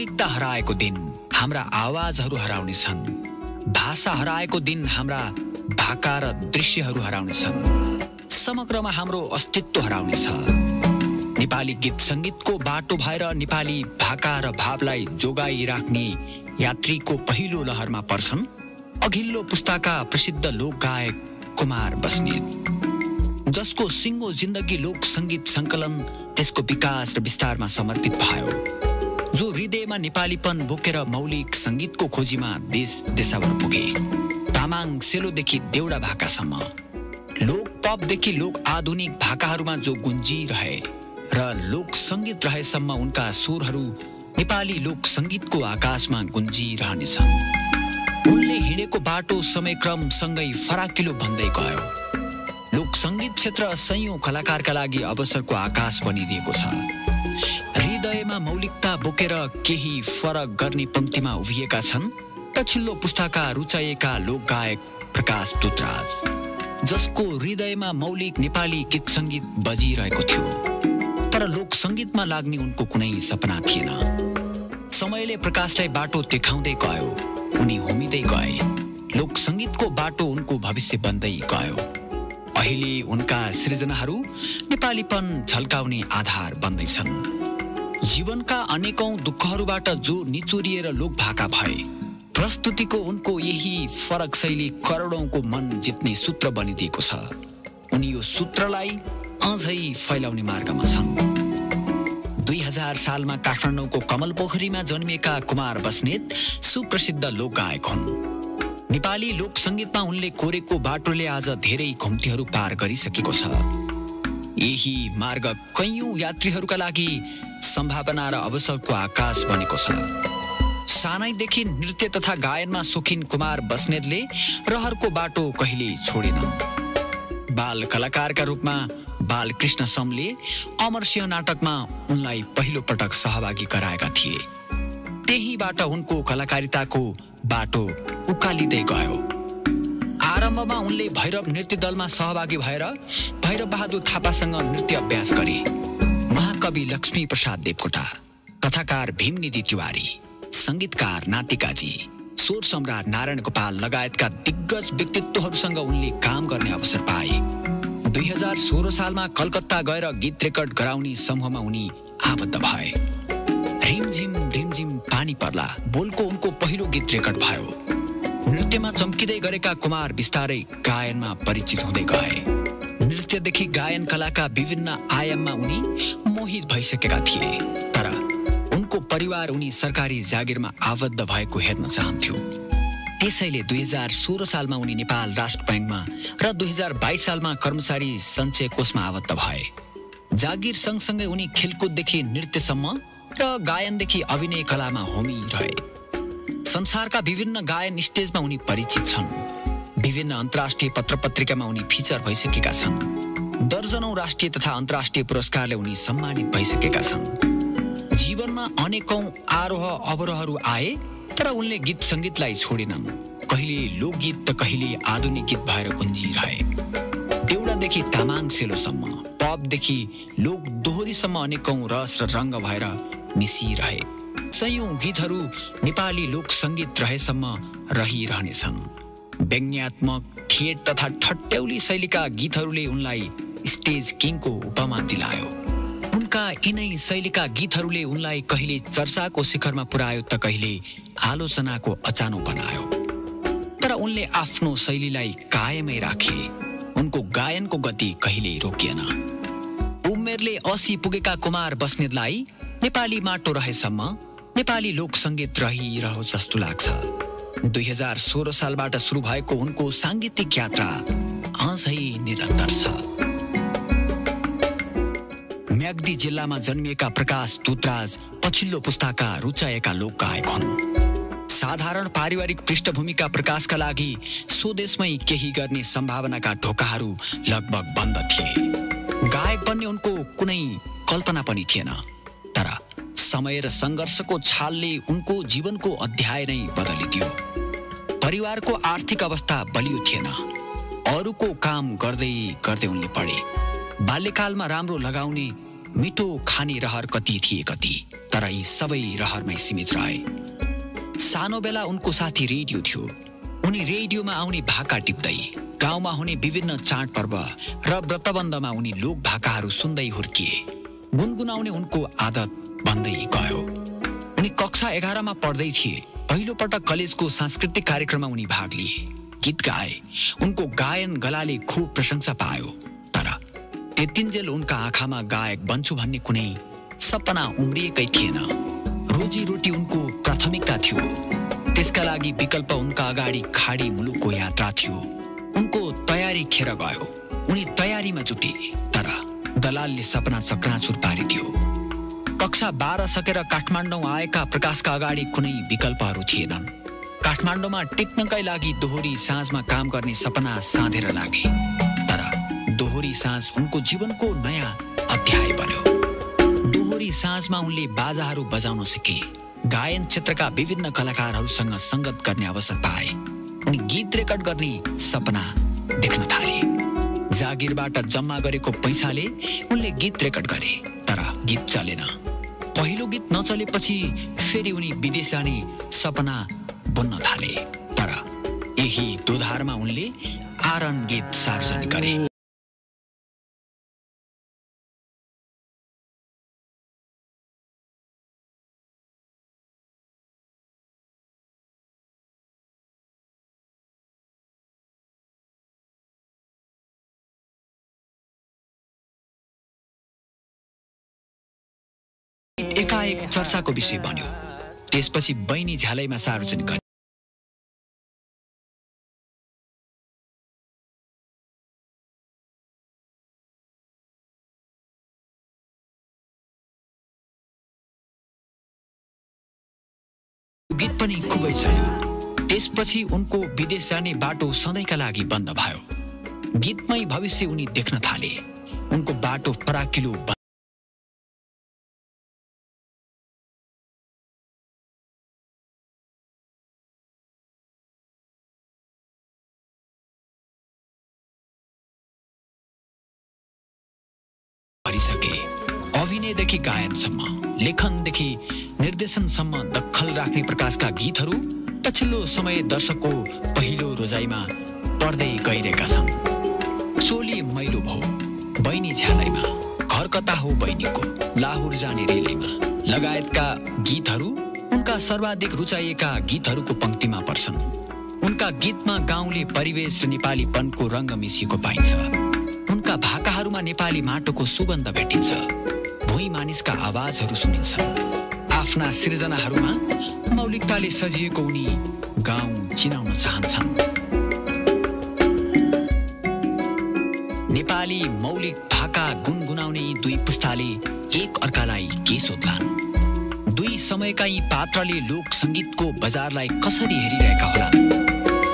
मौलिकता हराएको दिन हाम्रा आवाजहरू हराउनेछन्। भाषा हराएको दिन हाम्रा भाका र दृश्यहरू हराउनेछन्। समग्रमा हाम्रो अस्तित्व हराउनेछ। नेपाली गीत सङ्गीतको बाटो भएर नेपाली भाका र भावलाई जोगाइराख्ने यात्रीको पहिलो लहरमा पर्छन् अघिल्लो पुस्ताका प्रसिद्ध लोकगायक कुमार बस्नेत, जसको सिङ्गो जिन्दगी लोक सङ्गीत सङ्कलन त्यसको विकास र विस्तारमा समर्पित भयो, जो हृदयमा नेपालीपन बोकेर मौलिक सङ्गीतको खोजीमा देश देशावर पुगे। तामाङ सेलोदेखि देउडा भाकासम्म, लोक पपदेखि लोक आधुनिक भाकाहरूमा जो गुन्जिरहे र लोक सङ्गीत रहेसम्म उनका स्वरहरू नेपाली लोक सङ्गीतको आकाशमा गुन्जिरहनेछन्। उनले हिँडेको बाटो समयक्रमसँगै फराकिलो भन्दै गयो। लोक सङ्गीत क्षेत्र सयौं कलाकारका लागि अवसरको आकाश बनिदिएको छ। हृदयमा मौलिकता बोकेर केही फरक गर्ने पंक्तिमा उभिएका छन् पछिल्लो पुस्ताका रुचाइएका लोकगायक प्रकाश दुतराज, जसको हृदयमा मौलिक नेपाली गीत सङ्गीत बजिरहेको थियो, तर लोक सङ्गीतमा लाग्ने उनको कुनै सपना थिएन। समयले प्रकाशलाई बाटो देखाउँदै गयो, उनी होमिँदै गए। लोक सङ्गीतको बाटो उनको भविष्य बन्दै गयो। अहिले उनका सृजनाहरू नेपालीपन झल्काउने आधार बन्दैछन्। जीवनका अनेकौं दुःखहरूबाट जो निचोरिएर लोक भाका भए, प्रस्तुतिको उनको यही फरक शैली करोडौंको मन जित्ने सूत्र बनिदिएको छ। उनी यो सूत्रलाई अझै फैलाउने मार्गमा छन्। 2000 सालमा काठमाडौँको कमल पोखरीमा जन्मिएका कुमार बस्नेत सुप्रसिद्ध लोकगायक हुन्। नेपाली लोक सङ्गीतमा उनले कोरेको बाटोले आज धेरै घुम्तीहरू पार गरिसकेको छ। यही मार्ग कैयौं यात्रीहरूका लागि सम्भावना र अवसरको आकाश बनेको छ। सानैदेखि नृत्य तथा गायनमा सोखिन कुमार बस्नेतले रहरको बाटो कहिले छोडेनन्। बाल कलाकारका रूपमा बालकृष्ण समले अमरसिंह नाटकमा उनलाई पहिलो पटक सहभागी गराएका थिए। त्यहीबाट उनको कलाकारिताको बाटो उकालिँदै गयो। आरम्भमा उनले भैरव नृत्य दलमा सहभागी भएर भैरव बहादुर थापासँग नृत्य अभ्यास गरे। महाकवि लक्ष्मी प्रसाद देवकोटा, कथाकार भीमनिधि तिवारी, सङ्गीतकार नातिकाजी, स्वर सम्राट नारायण गोपाल लगायतका दिग्गज व्यक्तित्वहरूसँग उनले काम गर्ने अवसर पाए। 2016 सालमा कलकत्ता गएर गीत रेकर्ड गराउने समूहमा उनी आबद्ध भए। रिमझिम पानी पर्ला बोलको उनको पहिलो गीत रेकर्ड भयो। नृत्यमा चम्किँदै गरेका कुमार बिस्तारै गायनमा परिचित हुँदै गए। नृत्यदेखि गायन कलाका विभिन्न आयाममा उनी मोहित भइसकेका थिए, तर उनको परिवार उनी सरकारी जागिरमा आबद्ध भएको हेर्न चाहन्थ्यो। त्यसैले 2016 सालमा उनी नेपाल राष्ट्र ब्याङ्कमा र 2022 सालमा कर्मचारी सञ्चय कोषमा आबद्ध भए। जागिर सँगसँगै उनी खेलकुददेखि नृत्यसम्म र गायनदेखि अभिनय कलामा होमिरहे। संसारका विभिन्न गायन स्टेजमा उनी परिचित छन्। विभिन्न अन्तर्राष्ट्रिय पत्रपत्रिकामा उनी फिचर भइसकेका छन्। दर्जनौं राष्ट्रिय तथा अन्तर्राष्ट्रिय पुरस्कारले उनी सम्मानित भइसकेका छन्। जीवनमा अनेकौं आरोह अवरोहहरू आए, तर उनले गीत सङ्गीतलाई छोडेनन्। कहिले लोकगीत त कहिले आधुनिक गीत भएर गुन्जिरहे। देउडादेखि तामाङ सेलोसम्म, पपदेखि लोक दोहोरीसम्म अनेकौं रस र रङ्ग भएर मिसिरहे। सयौं गीतहरू नेपाली लोक सङ्गीत रहेसम्म रहिरहनेछन्। व्यङ्ग्यात्मक, ठेट तथा ठट्यौली शैलीका गीतहरूले उनलाई स्टेज किङको उपमा दिलायो। उनका यिनै शैलीका गीतहरूले उनलाई कहिले चर्चाको शिखरमा पुर्यायो त कहिले आलोचनाको अचानो बनायो। तर उनले आफ्नो शैलीलाई कायमै राखे। उनको गायनको गति कहिल्यै रोकिएन। उमेरले 80 पुगेका कुमार बस्नेतलाई नेपाली माटो रहेसम्म नेपाली लोक सङ्गीत रहिरहोस् जस्तो लाग्छ। 2016 सालबाट सुरु भएको उनको साङ्गीतिक यात्रा अझै निरन्तर छ। म्याग्दी जिल्लामा जन्मिएका प्रकाश दुतराज पछिल्लो पुस्ताका रुचाएका लोकगायक हुन्। साधारण पारिवारिक पृष्ठभूमिका प्रकाशका लागि स्वदेशमै केही गर्ने सम्भावनाका ढोकाहरू लगभग बन्द थिए। गायक बन्ने उनको कुनै कल्पना पनि थिएन, तर समय र सङ्घर्षको छालले उनको जीवनको अध्याय नै बदलिदियो। परिवारको आर्थिक अवस्था बलियो थिएन। अरूको काम गर्दै गर्दै उनले पढे। बाल्यकालमा राम्रो लगाउने मिठो खाने रहर कति थिए कति, तर यी सबै रहरमै सीमित रहे। सानो बेला उनको साथी रेडियो थियो। उनी रेडियोमा आउने भाका टिप्दै, गाउँमा हुने विभिन्न चाडपर्व र व्रतबन्धमा उनी लोक भाकाहरू सुन्दै हुर्किए। गुनगुनाउने उनको आदत बन्दै गयो। उनी कक्षा 11 मा पढ्दै थिए। पहिलो पटक कलेजको सांस्कृतिक कार्यक्रममा उनी भाग लिए, गीत गाए। उनको गायन गलाले खूब प्रशंसा पायो। तर त्यतिन्जेल उनका आँखामा गायक बन्छु भन्ने कुनै सपना उम्रिएकै थिएन। रोजीरोटी उनको प्राथमिकता थियो। त्यसका लागि विकल्प उनका अगाडि खाडी मुलुकको यात्रा थियो। उनको तयारी खेर गयो। उनी तयारीमा जुटे, तर दलालले सपना चक्राचुर पारिदियो। कक्षा 12 सकेर काठमाडौँ आएका प्रकाशका अगाडि कुनै विकल्पहरू थिएनन्। काठमाडौँमा टिक्नकै लागि दोहोरी साँझमा काम गर्ने सपना साँधेर लागे। तर दोहोरी साँझ उनको जीवनको नयाँ अध्याय बन्यो। दोहोरी साँझमा उनले बाजाहरू बजाउन सिके। गायन क्षेत्रका विभिन्न कलाकारहरूसँग सङ्गत गर्ने अवसर पाए। उनी गीत रेकर्ड गर्ने सपना देख्न थाले। जागिरबाट जम्मा गरेको पैसाले उनले गीत रेकर्ड गरे, तर गीत चलेन। पहिलो गीत नचलेपछि फेरि उनी विदेश जाने सपना बुन्न थाले। तर यही दोधारमा उनले आरन गीत सार्वजनिक गरे। एकाएक चर्चाको विषय बन्यो। त्यसपछि बैनी झ्यालैमा सार्वजनिक गरे। गीत पनि खुबै चल्यो। त्यसपछि उनको विदेश जाने बाटो सधैँका लागि बन्द भयो। गीतमै भविष्य उनी देख्न थाले। उनको बाटो फराकिलो भरिसके। अभिनयदेखि गायनसम्म, लेखनदेखि निर्देशनसम्म दखल राख्ने प्रकाशका गीतहरू पछिल्लो समय दर्शकको पहिलो रोजाइमा पर्दै गइरहेका छन्। चोली मैलो भो, बैनी झ्यालैमा, घर कता हो बैनीको, लाहुर जाने रेलैमा लगायतका गीतहरू उनका सर्वाधिक रुचाइएका गीतहरूको पंक्तिमा पर्छन्। उनका गीतमा गाउँले परिवेश र नेपालीपनको रङ्ग मिसिएको पाइन्छ। उनका भाकाहरूमा नेपाली माटोको सुगन्ध भेटिन्छ। भुइँ मानिसका आवाजहरू सुनिन्छन्। आफ्ना सृजनाहरूमा मौलिकताले सजिएको उनी गाउँ चिनाउन चाहन्छन्। नेपाली मौलिक भाका गुनगुनाउने यी दुई पुस्ताले एक अर्कालाई के सोध्लान्? दुई समयका यी पात्रले लोक सङ्गीतको बजारलाई कसरी हेरिरहेका होलान्?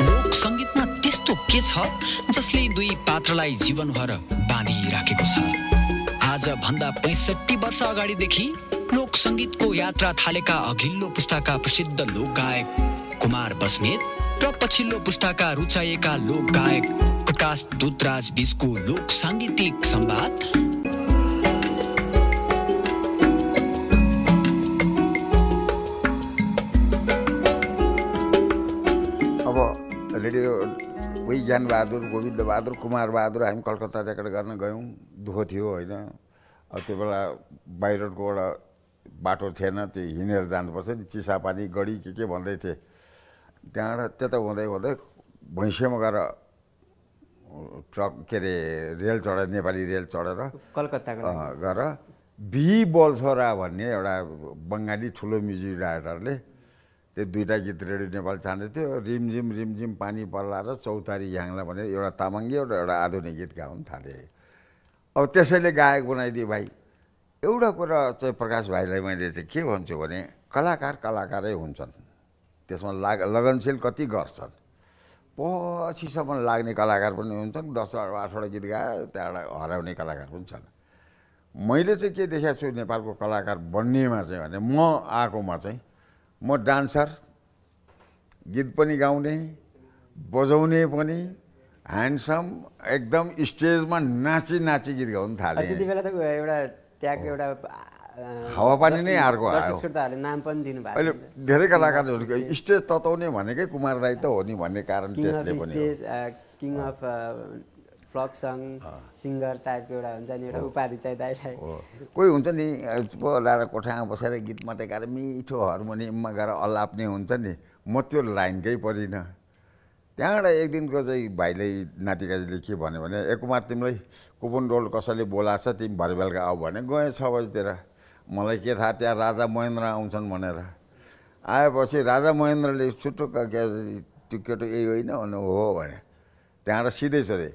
लोक सङ्गीतमा त्यस्तो के छ जसले दुई पात्रलाई जीवनभर बाँधिराखेको छ? आज भन्दा 65 वर्ष अगाडिदेखि लोक सङ्गीतको यात्रा थालेका अघिल्लो पुस्ताका प्रसिद्ध लोकगायक कुमार बस्नेत र पछिल्लो पुस्ताका रुचाइएका लोकगायक प्रकाश दुधराज बीचको लोक साङ्गीतिक संवाद अब रेडियो कोही ज्ञान बहादुर, गोविन्द बहादुर, कुमार बहादुर हामी कलकत्ता रेकर्ड गर्न गयौँ। दुःख थियो होइन। अब त्यो बेला बाहिरकोबाट बाटो थिएन, त्यो हिँडेर जानुपर्छ नि। चिसापानी गढी के भन्दै थिए। त्यहाँबाट त्यता हुँदै हुँदै भैँसेमा गएर ट्रक के अरे रेल चढेर, नेपाली रेल चढेर कलकत्ता गएर बी बोल्छोरा भन्ने एउटा बङ्गाली ठुलो म्युजिक डाइरेक्टरले त्यो दुईवटा गीत रेडियो नेपाल छान्दै थियो। रिमझिम रिमझिम पानी पर्ला र चौतारी याङला भनेर एउटा तामाङ्गी एउटा आधुनिक गीत गाउन थाले। अब त्यसैले गायक बनाइदिए भाइ। एउटा कुरा चाहिँ प्रकाश भाइलाई मैले चाहिँ के भन्छु भने कलाकार कलाकारै हुन्छन्। त्यसमा लगनशील कति गर्छन्, पछिसम्म लाग्ने कलाकार पनि हुन्छन्। 10-8वटा गीत गायो त्यहाँबाट हराउने कलाकार पनि छन्। मैले चाहिँ के देखेको छु नेपालको कलाकार बन्नेमा चाहिँ भने म आएकोमा चाहिँ म डान्सर, गीत पनि गाउने, बजाउने पनि, ह्यान्डसम, एकदम स्टेजमा नाची नाची गीत गाउनु थालेँ। त्यति बेला त एउटा त्यहाँको एउटा हावापानी नै अर्को आयो। दर्शक श्रोताहरूले नाम पनि दिनुभएको अहिले धेरै कलाकारहरू स्टेज तताउने भनेकै कुमार दाइ त हो नि भन्ने कारण किङ त्यसले अफ पनि stage king of flock song singer टाइपको एउटा हुन्छ नि एउटा उपाधि चाहिँ दाइलाई हो। कोही हुन्छ नि बोलाएर कोठामा बसेर गीत मात्रै गाएर मिठो हार्मोनियममा गएर अल्लाप्ने हुन्छ नि, म त्यो लाइनकै परिनँ। त्यहाँबाट एक दिनको चाहिँ भाइले नातिकाजीले के भन्यो भने ए कुमार तिमीलाई कुपन डोल कसैले बोलाएको छ तिमी भरे बेलुका आऊ भने गएँ 6 बजीतिर। मलाई के थाहा त्यहाँ राजा महेन्द्र आउँछन् भनेर। आएपछि राजा महेन्द्रले छुट्टुक्क त्यो केटो यही होइन भन्नु हो भने त्यहाँबाट सिधै सोधेँ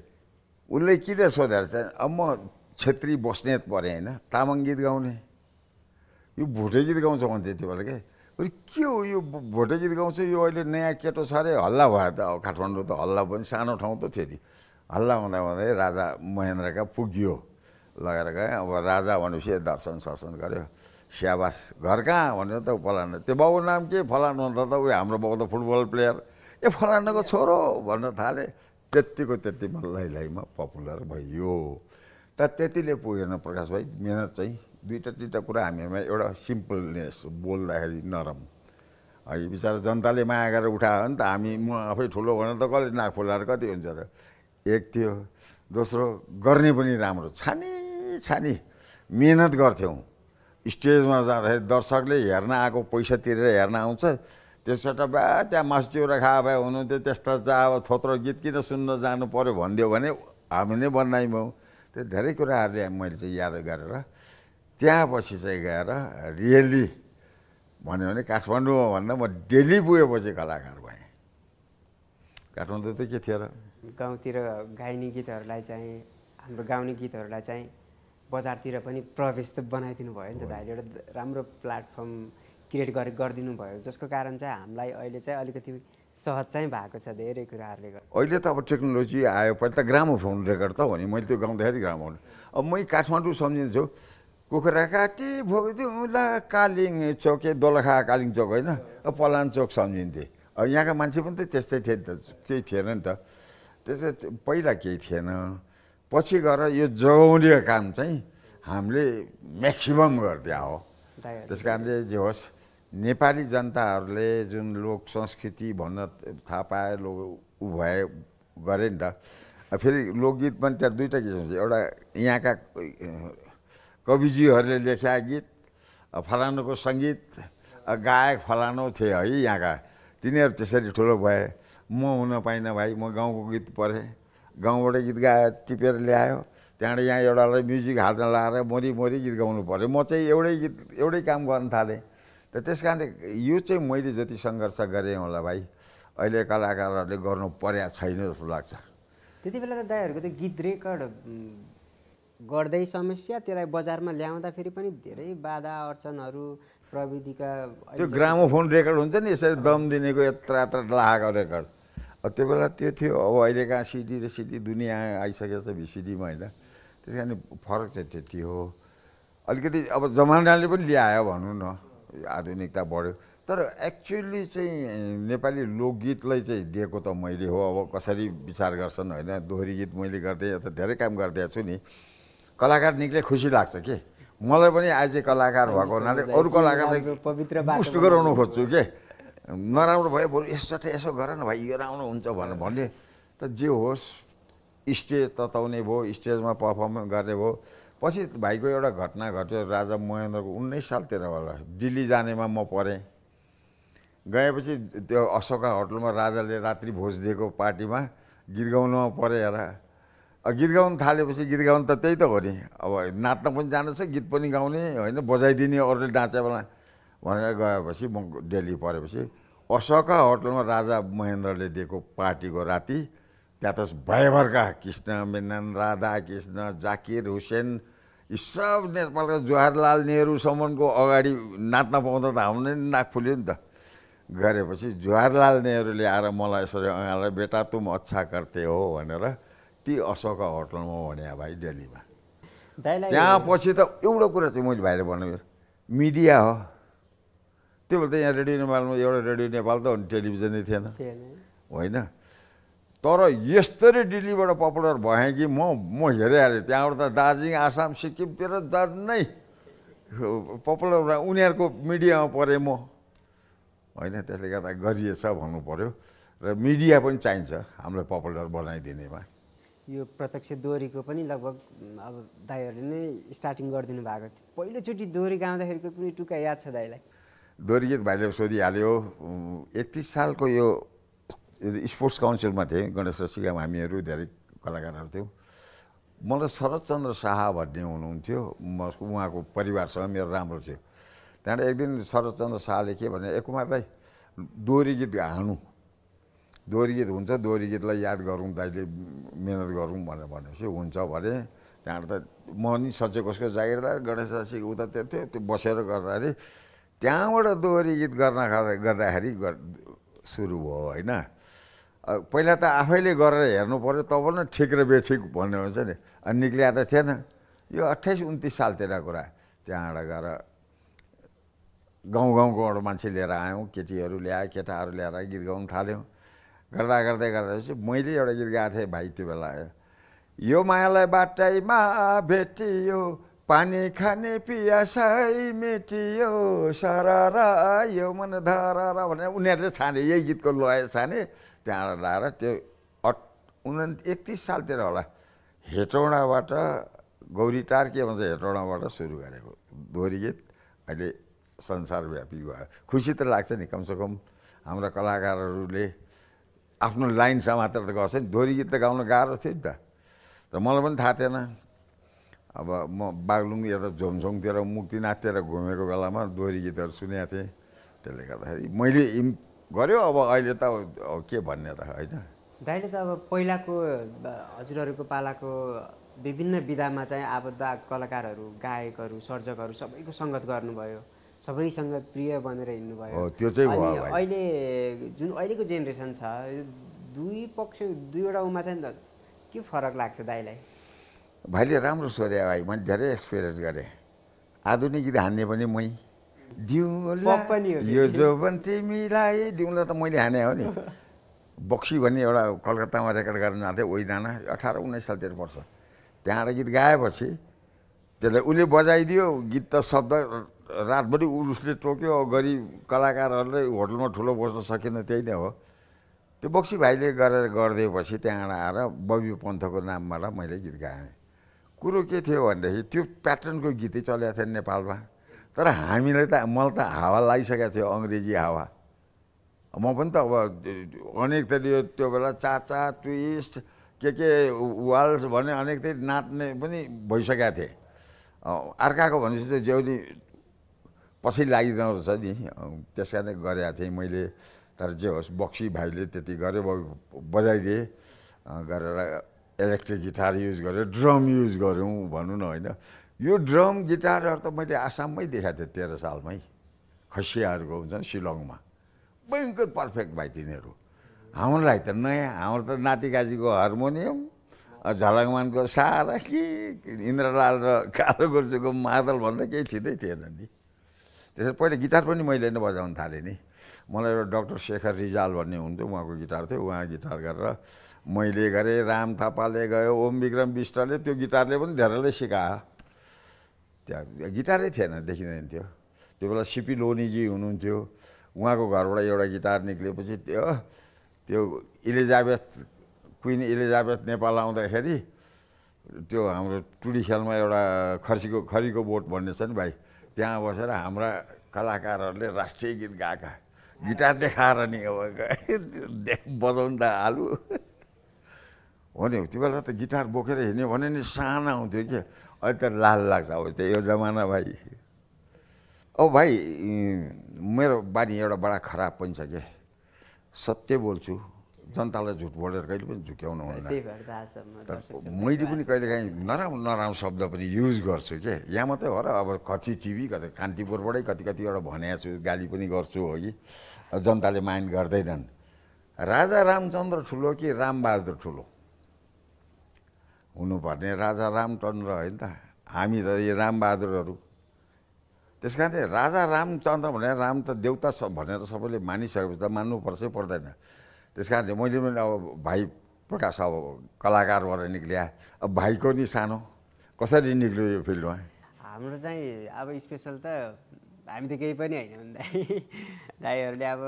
उसले किन सोधेर चाहिँ अब म छेत्री बस्नेत परेँ होइन, तामाङ गीत गाउने, यो भोटे गीत गाउँछ भने त्यति बेला के हो यो भोटे गीत गाउँछ, यो अहिले नयाँ केटो छ अरे। हल्ला भयो त, अब काठमाडौँ त हल्ला पनि सानो ठाउँ त थियो नि। हल्ला हुँदा हुँदै राजा महेन्द्रका पुग्यो, लगेर गएँ। अब राजा भनेपछि दर्शन सर्शन गऱ्यो, स्याबास घर कहाँ भन्यो त फलाना, त्यो बाबु नाम के फलानु भन्दा त उयो हाम्रो बाबु त फुटबल प्लेयर, ए फलानाको छोरो भन्न थालेँ। त्यत्तिको त्यत्तिमा लैलैमा पपुलर भइयो। त त्यतिले पुगेन प्रकाश भाइ, मिहिनेत चाहिँ दुईवटा कुरा हामीमा एउटा सिम्पलनेस, बोल्दाखेरि नरम। यो बिचरा जनताले माया गरेर उठायो भने त हामी म आफै ठुलो भनेर त कसले नाक फुलाएर कति हुन्छ र। एक थियो, दोस्रो गर्ने पनि राम्रो, छानी मिहिनेत गर्थ्यौँ। स्टेजमा जाँदाखेरि दर्शकले हेर्न आएको पैसा तिरेर हेर्न आउँछ, त्यसबाट बा त्यहाँ मासु चिउरा खा भए हुनुहुन्थ्यो, त्यस्ता चाहिँ अब थोत्रो गीत किन सुन्न जानु पऱ्यो भनिदियो भने हामी नै बदनामी भयौँ। त्यो धेरै कुराहरूले मैले चाहिँ याद गरेर त्यहाँ पछि चाहिँ गएर रियल्ली भन्यो भने काठमाडौँमा भन्दा म दिल्ली पुगेपछि कलाकार भएँ। काठमाडौँ त के थियो र, गाउँतिर गाइने गीतहरूलाई चाहिँ हाम्रो गाउने गीतहरूलाई चाहिँ बजारतिर पनि प्रवेश त बनाइदिनु भयो नि त दाइले, एउटा राम्रो प्लेटफर्म क्रिएट गरिदिनु भयो, जसको कारण चाहिँ हामीलाई अहिले चाहिँ अलिकति सहज चाहिँ भएको छ धेरै कुराहरूले गर्दा। अहिले त अब टेक्नोलोजी आयो, पहिला त ग्रामोफोन रेकर्ड त हो नि, मैले त्यो गाउँदाखेरि ग्रामोफोन। अब मै काठमाडौँ सम्झिन्छु, कुखुरा काटी भोगिदिउँला कालिङ चोक, दोलखा कालिङ चोक होइन, पलान चोक सम्झिन्थेँ। अब यहाँका मान्छे पनि त त्यस्तै थिए नि त, केही थिएन नि त त्यसै, पहिला केही थिएन। पछि गएर यो जोगाउने काम चाहिँ हामीले म्याक्सिमम गरिदिया हो। त्यस कारणले जे होस्, नेपाली जनताहरूले जुन लोक संस्कृति भन्न थाहा पाए, ऊ भए गरे नि त। फेरि लोकगीत पनि त्यहाँ दुईवटा किसिम छ, एउटा यहाँका कविजीहरूले लेख्या गीत, फलानुको सङ्गीत, गायक फलानु थिए है यहाँका, तिनीहरू त्यसरी ठुलो भए। म हुन पाइनँ भाइ, म गाउँको गीत पढेँ, गाउँबाट गीत गायो टिपेर ल्यायो, त्यहाँबाट यहाँ एउटालाई म्युजिक हाल्न लाएर मोरी गीत गाउनु पऱ्यो। म चाहिँ एउटै काम गर्न थालेँ। त त्यस कारणले यो चाहिँ मैले जति सङ्घर्ष गरेँ होला भाइ, अहिले कलाकारहरूले गर्नु पर्या छैन जस्तो लाग्छ। त्यति बेला त दाइहरूको त गीत रेकर्ड गर्दै समस्या, त्यसलाई बजारमा ल्याउँदाखेरि पनि धेरै बाधा अर्चनहरू प्रविधिका। त्यो ग्रामोफोन रेकर्ड हुन्छ नि यसरी दम दिनेको यत्र लाएको रेकर्ड, त्यो बेला त्यो थियो। अब अहिले कहाँ सिडी र सिडी दुनियाँ आइसकेको छ भिसिडीमा होइन, त्यस कारण फरक चाहिँ त्यति हो। अलिकति अब जमानाले पनि ल्यायो भनौँ न, आधुनिकता बढ्यो। तर एक्चुअली चाहिँ नेपाली लोकगीतलाई चाहिँ दिएको त मैले हो। अब कसरी विचार गर्छन् होइन, दोहोरी गीत मैले गर्दै त धेरै काम गरिदिएको छु नि, कलाकार निक्ले खुसी लाग्छ के। मलाई पनि आज कलाकार भएको हुनाले अरू कलाकारलाई पुष्ट गराउनु खोज्छु के, नराम्रो भयो बरु यसो गर न भाइ, यो राम्रो हुन्छ भनेर भन्ने त जे होस्। स्टेज तताउने भयो, स्टेजमा पर्फर्मेन्स गर्ने भयो। पछि भाइको एउटा घटना घट्यो, राजा महेन्द्रको 19 सालतिर होला, दिल्ली जानेमा म परेँ। गएपछि त्यो अशोका होटलमा राजाले रात्रि भोज दिएको पार्टीमा गीत गाउनुमा परेँ हेर। गीत गाउनु थालेपछि गीत गाउनु त त्यही त हो नि, अब नाच्न पनि जानु छ, गीत पनि गाउने होइन, बजाइदिने अरूले नाचे बेला भनेर गएपछि म दिल्ली परेपछि अशोका होटलमा राजा महेन्द्रले दिएको पार्टीको राति, त्यहाँ त भयभरका कृष्ण मेनन, राधा कृष्ण, जाकिर हुसेन, यी सब नेपालका जवाहरलाल नेहरूसम्मको अगाडि नाच्न पाउँदा त हाम्रो नि नाक फुल्यो नि त। गरेपछि जवाहरलाल नेहरूले आएर मलाई यसरी अँगालेर बेटा तुम अच्छा करते हो भनेर ती अशोका होटलमा भन्या भाइ दिल्लीमा। त्यहाँ पछि त एउटा कुरा चाहिँ मैले भाइले भन्नु, मिडिया हो। त्यो बेला त यहाँ रेडियो नेपालमा एउटा रेडियो नेपाल त टेलिभिजनै थिएन होइन। तर यस्तरी दिल्लीबाट पपुलर भएँ कि म हेरेँ अरे त्यहाँबाट त दार्जिलिङ आसाम सिक्किमतिर झन्नै पपुलर भए उनीहरूको मिडियामा परेँ म होइन। त्यसले गर्दा गरिएछ भन्नु पऱ्यो र मिडिया पनि चाहिन्छ हामीलाई पपुलर बनाइदिनेमा। यो प्रत्यक्ष दोहोरीको पनि लगभग अब दाइहरूले नै स्टार्टिङ गरिदिनु भएको थियो। पहिलोचोटि दोहोरी गाउँदाखेरिको कुनै टुक्का याद छ दाइलाई? दोहोरी गीत भाइले सोधिहाल्यो। 31 सालको यो स्पोर्ट्स काउन्सिलमा थिएँ, गणेश र सिकाम हामीहरू धेरै कलाकारहरू थियौँ। मलाई शरदचन्द्र शाह भन्ने हुनुहुन्थ्यो, उहाँको परिवारसँग मेरो राम्रो थियो। त्यहाँबाट एक दिन शरदचन्द्र शाहले के भने, ए कुमारलाई दोहोरी गीत हानु, दोहोरी गीत हुन्छ, दोहोरी गीतलाई याद गरौँ, दाइले मिहिनेत गरौँ भनेर भनेपछि हुन्छ भने। त्यहाँबाट त म नि सच्चे कसको जागिरदार, गणेश सिक उता त्यो थियो, त्यो बसेर गर्दाखेरि त्यहाँबाट दोहोरी गीत गर्दाखेरि सुरु भयो होइन। पहिला त आफैले गरेर हेर्नु पऱ्यो, तब न ठिक र बेठिक भन्ने हुन्छ नि। अनि निक्लिया त थिएन। यो 28-29 सालतिर कुरा। त्यहाँबाट गएर गाउँबाट मान्छे लिएर आयौँ, केटीहरू ल्याए, केटाहरू ल्याएर गीत गाउनु थाल्यौँ। गर्दै मैले एउटा गीत गाएको थिएँ भाइ त्यो बेला। यो मायालाई बाटैमा भेटियो, पानी खाने पियासै मेटियो, सररा यो मन धररा भनेर उनीहरूले छाने, यही गीतको लय छाने। त्यहाँबाट लाएर त्यो 31 सालतिर होला, हेटौँडाबाट गौरीटार के भन्छ हेटौँडाबाट सुरु गरेको दोहोरी गीत अहिले संसारव्यापी भयो। खुसी त लाग्छ नि, कमसेकम हाम्रा कलाकारहरूले आफ्नो लाइन समातेर त गर्छ नि। दोहोरी गीत त गाउन गाह्रो थियो नि त। तर मलाई पनि थाहा थिएन। अब म बागलुङ यता झोमझोङतिर मुक्तिनाथतिर घुमेको बेलामा दोहोरी गीतहरू सुनेको थिएँ। त्यसले गर्दाखेरि मैले गऱ्यो। अब अहिले त के भन्ने र होइन। दाइले त अब पहिलाको हजुरहरूको पालाको विभिन्न विधामा चाहिँ आबद्ध कलाकारहरू, गायकहरू, सर्जकहरू सबैको सङ्गत गर्नुभयो, सबैसँग प्रिय बनेर हिँड्नुभयो। त्यो चाहिँ भयो भाइ। अहिले जुन अहिलेको जेनेरेसन छ, दुईवटा उमा चाहिँ के फरक लाग्छ दाइलाई? भाइले राम्रो सोधे भाइ, मैले धेरै एक्सपिरियन्स गरेँ। आधुनिक गीत हान्ने पनि मै, दिउँला यो जोबन तिमीलाई दिउँला त मैले हाने हो नि। बक्सी भन्ने एउटा कलकत्तामा रेकर्ड गर्न जान्थेँ, ओइ दाना 18-19 सालतिर पर्छ। त्यहाँबाट गीत गाएपछि त्यसलाई उसले बजाइदियो, गीत त शब्द रातभरि उसले टोक्यो, गरिब कलाकारहरूलाई होटलमा ठुलो बस्न सकेन, त्यही नै हो। त्यो बक्सी भाइले गरेर गरिदिएपछि त्यहाँबाट आएर बबी पन्थको नामबाट मैले गीत गाएँ। कुरो के थियो भनेदेखि त्यो प्याटर्नको गीतै चलेको थियो नेपालमा। तर हामीलाई त मलाई त हावा लागिसकेको थियो, अङ्ग्रेजी हावा। म पनि त अब अनेक थरी त्यो बेला चाचा ट्विस्ट के वाल्स भन्ने अनेक थरी नाच्ने पनि भइसकेको थिएँ। अर्काको भनेपछि चाहिँ ज्याउनी पछि लागिँदो रहेछ नि, त्यस कारणले गरेको थिएँ मैले। तर जे होस्, बक्सी भाइले त्यति गरे, बजाइदिए, गरेर इलेक्ट्रिक गिटार युज गरेँ, ड्रम युज गऱ्यौँ भनौँ न होइन। यो ड्रम गिटारहरू त मैले आसाममै देखाएको थिएँ 13 सालमै, खसियाहरूको हुन्छ नि शिलङमा। भयङ्कर पर्फेक्ट भाइ तिनीहरू। हामीलाई त नयाँ, हाम्रो त नातिकाजीको हार्मोनियम, झलकमानको सारा कि इन्द्रलाल र कालो गोर्चुको मादल भन्दा केही थिँदै थिएन नि। त्यसरी पहिला गिटार पनि मैले नै बजाउन थालेँ नि। मलाई एउटा डाक्टर शेखर रिजाल भन्ने हुन्थ्यो, उहाँको गिटार थियो। उहाँ गिटार गरेर मैले गरेँ, राम थापाले गयो, ओम विक्रम विष्टले त्यो गिटारले पनि धेरैले सिकायो। त्यहाँ गिटारै थिएन, देखिँदैन थियो। त्यो बेला सिपी लोनीजी हुनुहुन्थ्यो, उहाँको घरबाट एउटा गिटार निक्लेपछि त्यो इलिजाबेथ, क्विन इलिजाबेथ नेपाल आउँदाखेरि त्यो हाम्रो टुडी खेलमा एउटा खरीको बोट भन्ने छ नि भाइ, त्यहाँ बसेर हाम्रा कलाकारहरूले राष्ट्रिय गीत गाएका, गिटार देखाएर नि अब बजाउनु त हालु हो नि। त्यो बेला त गिटार बोकेर हिँड्यो भने नि सानो आउँथ्यो कि, अहिले त लाल लाग्छ। अब त्यो यो जमाना भाइ। अब भाइ मेरो बानी एउटा बडा खराब पनि छ के, सत्य बोल्छु, जनतालाई झुट बोलेर कहिले पनि झुक्याउनु हुँदैन। मैले पनि कहिलेकाहीँ नराम्रो शब्द पनि युज गर्छु के, यहाँ मात्रै हो र। अब कति टिभी, कति कान्तिपुरबाटै कतिवटा भनेको छु, गाली पनि गर्छु हो कि, जनताले माइन्ड गर्दैनन्। राजा रामचन्द्र ठुलो कि रामबहादुर ठुलो? हुनुपर्ने राजा रामचन्द्र होइन त, हामी त यो रामबहादुरहरू। त्यस कारणले राजा रामचन्द्र भनेर, राम त देउता भनेर सबैले मानिसकेपछि त मान्नुपर्छ पर्दैन। त्यस कारणले मैले पनि अब भाइ प्रकाश अब कलाकारबाट निक्लिया अब भाइको नि सानो कसरी निक्ल्यो यो फिल्डमा हाम्रो चाहिँ अब स्पेसल त हामी त केही पनि होइन दाइ दाइहरूले अब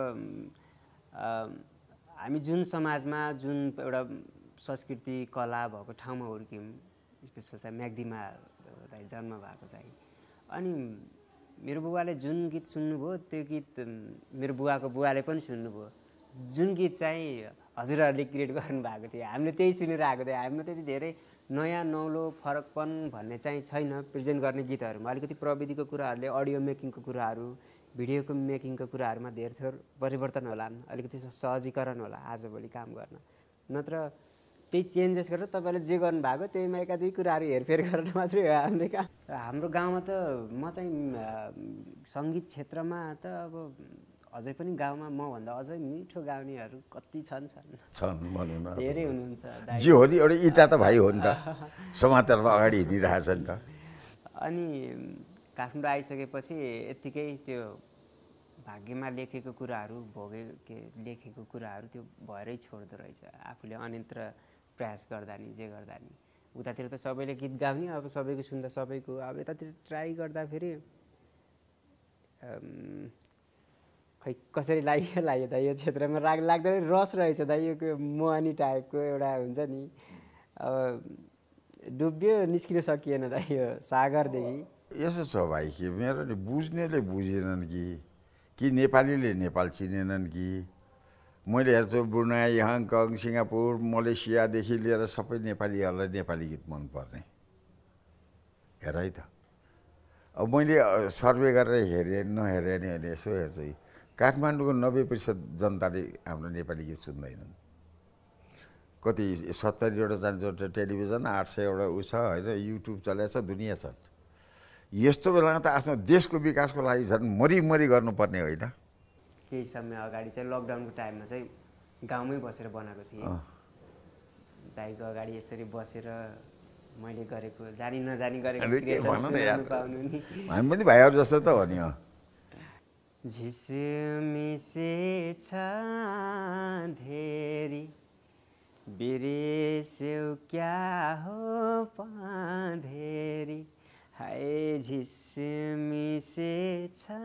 हामी जुन समाजमा जुन एउटा संस्कृति कला भएको ठाउँमा हुर्क्यौँ स्पेसल चाहिँ म्याग्दीमा दाइ जन्म भएको चाहिँ अनि मेरो बुबाले जुन गीत सुन्नुभयो त्यो गीत मेरो बुवाको बुवाले पनि सुन्नुभयो जुन गीत चाहिँ हजुरहरूले क्रिएट गर्नुभएको थियो हामीले त्यही सुनेर आएको थियो हामीमा त्यति धेरै नयाँ नौलो फरकपन भन्ने चाहिँ छैन प्रेजेन्ट गर्ने गीतहरूमा अलिकति प्रविधिको कुराहरूले अडियो मेकिङको कुराहरू भिडियोको मेकिङको कुराहरूमा धेरै थोर परिवर्तन होला अलिकति सहजीकरण होला आजभोलि काम गर्न नत्र त्यही चेन्जेस गरेर तपाईँले जे गर्नुभएको त्यहीमा एका दुई कुराहरू हेरफेर गर्न मात्रै हो हाम्रो काम हाम्रो गाउँमा त म चाहिँ सङ्गीत क्षेत्रमा त अब अझै पनि गाउँमा मभन्दा अझै मिठो गाउनेहरू कति छन् भनौँ न धेरै हुनुहुन्छ जे हो नि एउटा इटा त भाइ हो नि त समातेर त अगाडि हिँडिरहेछ नि त अनि काठमाडौँ आइसकेपछि यत्तिकै त्यो भाग्यमा लेखेको कुराहरू लेखेको कुराहरू त्यो भएरै छोड्दो रहेछ आफूले अन्यत्र प्रयास गर्दा नि जे गर्दा नि उतातिर त सबैले गीत गाउने अब सबैको सुन्दा सबैको अब यतातिर ट्राई गर्दाखेरि खै कसरी लाग्यो त यो क्षेत्रमा लाग्दैन रस रहेछ त यो मोहनी टाइपको एउटा हुन्छ नि अब डुब्यो निस्किन सकिएन त यो सागरदेखि यसो छ भाइ कि मेरो नि बुझ्नेले बुझेनन् कि नेपालीले नेपाल चिनेनन् कि मैले हेर्छु ब्रुनाई हङकङ सिङ्गापुर मलेसियादेखि लिएर सबै नेपालीहरूलाई नेपाली गीत मनपर्ने हेर है त अब मैले सर्वे गरेर हेरेँ नहेरेँ नि अहिले यसो हेर्छु काठमाडौँको 90% जनताले हाम्रो नेपाली गीत सुन्दैनन् कति 70वटा जान्छ टेलिभिजन 800वटा उ छ होइन युट्युब चलेको छ दुनियाँ छ यस्तो बेलामा त आफ्नो देशको विकासको लागि झन् मरिमरि गर्नुपर्ने होइन केही समय अगाडि चाहिँ लकडाउनको टाइममा चाहिँ गाउँमै बसेर बनाएको थिएँ दाइको अगाडि यसरी बसेर मैले गरेको जानी नजानी गरेको हामी पनि भाइहरू जस्तो त हो नि झिसमिसे छ धेरै बिर्स्यौ क्या हो पाँधेरी हाय झिसमिसे छ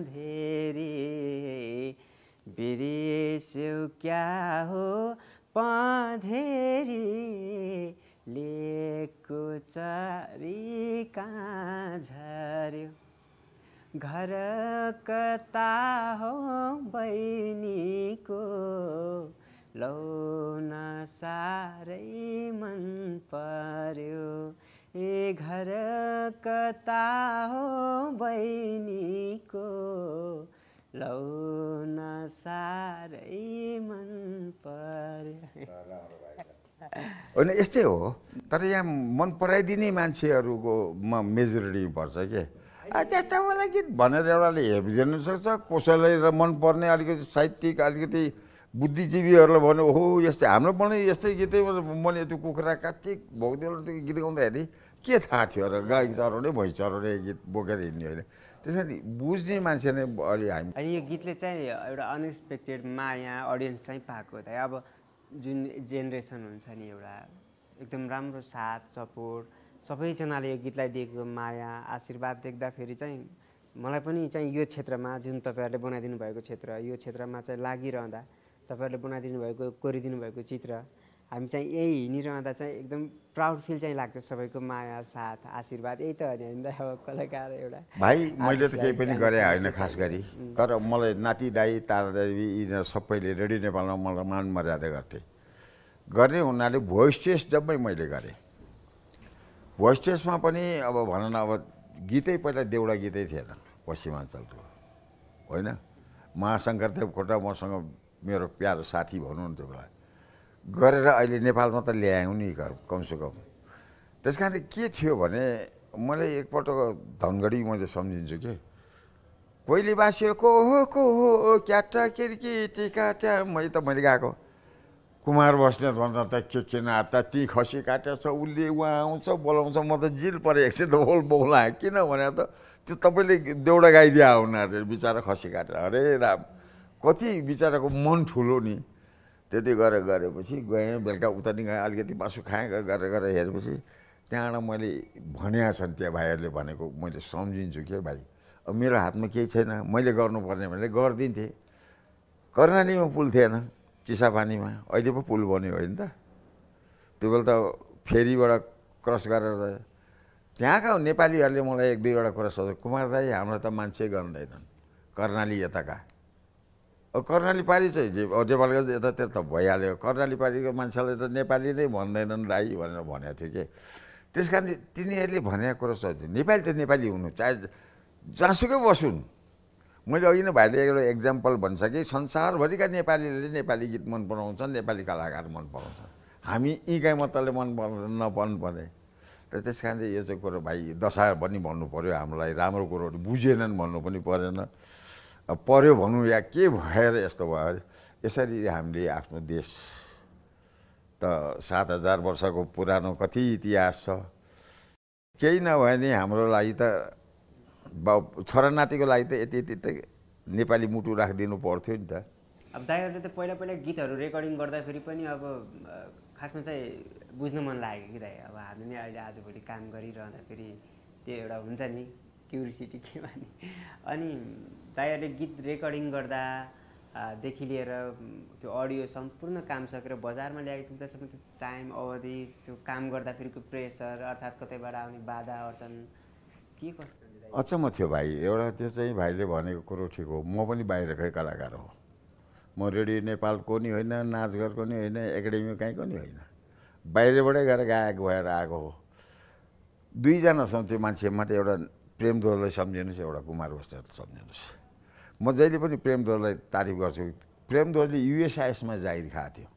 धेरै बिर्स्यौ क्या हो पाँधेरी लेकको चरी कहाँ झर्यो घर कता हो बहिनीको लौन साह्रै मन पर्यो ए घर कता हो बहिनीको लौन साह्रै मन पर्यो होइन यस्तै हो तर यहाँ मन पराइदिने मान्छेहरूको मेजोरिटी पर्छ के त्यस्तो मलाई गीत भनेर एउटाले हेरिदिनु सक्छ कसैलाई र मनपर्ने अलिकति साहित्यिक अलिकति बुद्धिजीवीहरूलाई भन्यो हो यस्तै हाम्रो पनि यस्तै गीतै मैले त्यो कुखुरा काटिक भौगदेव त्यो गीत गाउँदाखेरि के थाहा थियो र गाई चराउने भैँस चराउने गीत बोकेर हिँड्ने होइन त्यसरी बुझ्ने मान्छे नै अलि हामी अनि यो गीतले चाहिँ एउटा अनएक्सपेक्टेड माया अडियन्स चाहिँ पाएको हो त अब जुन जेनेरेसन हुन्छ नि एउटा एकदम राम्रो साथ सपोर्ट सबैजनाले यो गीतलाई दिएको माया आशीर्वाद देख्दाखेरि चाहिँ मलाई पनि चाहिँ यो क्षेत्रमा जुन तपाईँहरूले बनाइदिनु भएको क्षेत्र यो क्षेत्रमा चाहिँ लागिरहँदा तपाईँहरूले बनाइदिनु भएको कोरिदिनु भएको चित्र हामी चाहिँ यही हिँडिरहँदा चाहिँ एकदम प्राउड फिल चाहिँ लाग्छ सबैको माया साथ आशीर्वाद यही त हो नि अब कलाकार एउटा भाइ मैले त केही पनि गरेँ होइन खास गरी तर मलाई नाति दाई तारा देवी यिनीहरू सबैले रेडियो नेपालमा मलाई मान मर्यादा गर्ने हुनाले भोइस टेस्ट जम्मै मैले गरेँ भोइस टेस्टमा पनि अब भनौँ न अब गीतै पहिला देउडा गीतै थिएन पश्चिमाञ्चलको होइन महाशङ्करदेव खोटा मसँग मेरो प्यारो साथी भनौँ न त्यो बेला गरेर अहिले नेपालमा त ल्यायौँ नि कमसेकम त्यस कारण के थियो भने मलाई एकपल्ट धनगढी मैले सम्झिन्छु कि कोइली बाँसियो को हो क्याटा केटी काट्या मैले गएको कुमार बस्नेत भन्दा त के नाता ती खसी काटेछ उसले उहाँ आउँछ बोलाउँछ म त जिल परे एकछिन त बोलाएँ किन भने त त्यो तपाईँले देउडा गाइदिया हुनाहरू बिचरा खसी काटेर अरे राम कति बिचराको मन ठुलो नि त्यति गरेपछि गएँ बेलुका उता नि गएँ अलिकति मासु खाएँ गरेर हेरेपछि त्यहाँबाट मैले भनेका छन् त्यहाँ भाइहरूले भनेको मैले सम्झिन्छु के भाइ अब मेरो हातमा केही छैन मैले गर्नुपर्ने भने गरिदिन्थेँ कर्णालीमा पुल थिएन चिसापानीमा अहिले पो पुल बन्यो होइन त त्यो बेला त फेरीबाट क्रस गरेर त्यहाँका नेपालीहरूले मलाई एक दुईवटा कुरा सोध्यो कुमार दाई हाम्रो त मान्छे गर्दैनन् कर्णाली यताका अब कर्णाली पारी चाहिँ जे नेपालको यतातिर त भइहाल्यो कर्णाली पारीको मान्छेलाई त नेपाली नै भन्दैनन् दाई भनेर भनेको थियो कि त्यस कारण तिनीहरूले भनेको कुरा सोध्यो नेपाली त नेपाली हुनु चाहे जहाँसुकै बसुन् मैले अघि नै भाइले एउटा एक्जाम्पल भनिसकेँ संसारभरिका नेपालीले नेपाली गीत मन पराउँछन् नेपाली कलाकार मन पराउँछन् हामी यहीँकै मात्रले मन नपर्नु पर्ने र त्यस कारणले यो चाहिँ कुरो भाइ दशा पनि भन्नु पऱ्यो हामीलाई राम्रो कुरोहरू बुझेनन् भन्नु पनि परेन पर्यो भनौँ या के भएर यस्तो भयो अरे यसरी हामीले आफ्नो देश त 7000 वर्षको पुरानो कति इतिहास छ केही नभए नि हाम्रो लागि त छोरा नातिको लागि त यति यति त नेपाली मुटु राखिदिनु पर्थ्यो नि त अब दाइहरूले त पहिला गीतहरू रेकर्डिङ गर्दाखेरि पनि अब खासमा चाहिँ बुझ्न मन लाग्यो कि दाइ अब हामी नै अहिले आजभोलि काम गरिरहँदाखेरि त्यो एउटा हुन्छ नि क्युरियोसिटी के भने अनि दाइहरूले गीत रेकर्डिङ गर्दा देखि लिएर त्यो अडियो सम्पूर्ण काम सकेर बजारमा ल्याइपुग्दासम्म त्यो टाइम अवधि त्यो काम गर्दाखेरिको प्रेसर अर्थात् कतैबाट आउने बाधा अर्चन के कस्तो अचम्म थियो भाइ एउटा त्यो चाहिँ भाइले भनेको कुरो ठिक हो म पनि बाहिरकै कलाकार हो म रेडियो नेपालको नि होइन नाचघरको नि होइन एकाडेमी कहीँको नि होइन बाहिरबाटै गएर गायक भएर आएको हो दुईजना छौँ त्यो मान्छे मात्रै एउटा प्रेम दोहोरलाई सम्झिनुहोस् एउटा कुमार बस्नेतलाई सम्झिनुहोस् म जहिले पनि प्रेम दोहोरलाई तारिफ गर्छु प्रेम दोहोरले युएसआइएसमा जागिर खाएको थियो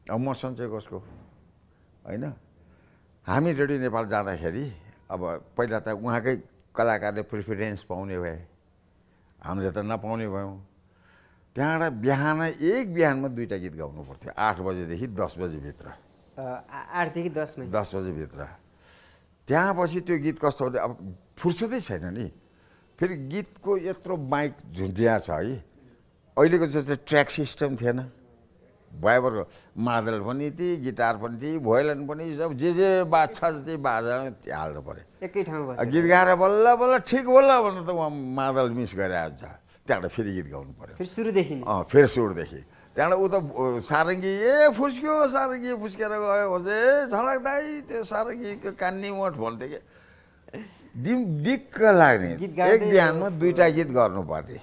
अब म सन्चय कसको होइन हामी रेडियो नेपाल जाँदाखेरि अब पहिला त उहाँकै कलाकारले प्रिफरेन्स पाउने भए हामीले त नपाउने भयौँ त्यहाँबाट बिहान एक बिहानमा 2टा गीत गाउनु पर्थ्यो 8 बजेदेखि 10 बजेभित्र 8 देखि 10 बजेभित्र त्यहाँ पछि त्यो गीत कस्तो हो अब फुर्सदै छैन नि फेरि गीतको यत्रो माइक झुन्डिया छ है अहिलेको जस्तो ट्र्याक सिस्टम थिएन भयभरको मादल पनि थिए गिटार पनि थिए भोइलन पनि सब जे बाजा छ त्यही बाजा हाल्नु पऱ्यो एकै ठाउँमा गीत गाएर बल्ल बल्ल ठिक बल्ल भनेर त उहाँ मादल मिस गरेर आउँछ त्यहाँबाट फेरि गीत गाउनु पऱ्यो फेरि सुरुदेखि फेरि सुरुदेखि त्यहाँबाट उ त सारङ्गी फुस्क्यो सारङ्गी फुस्केर गयो भने झलक दाइ त्यो सारङ्गीको कान्नी मठ भन्थ्यो कि दिक्क लाग्ने एक बिहानमा 2टा गीत गर्नुपर्ने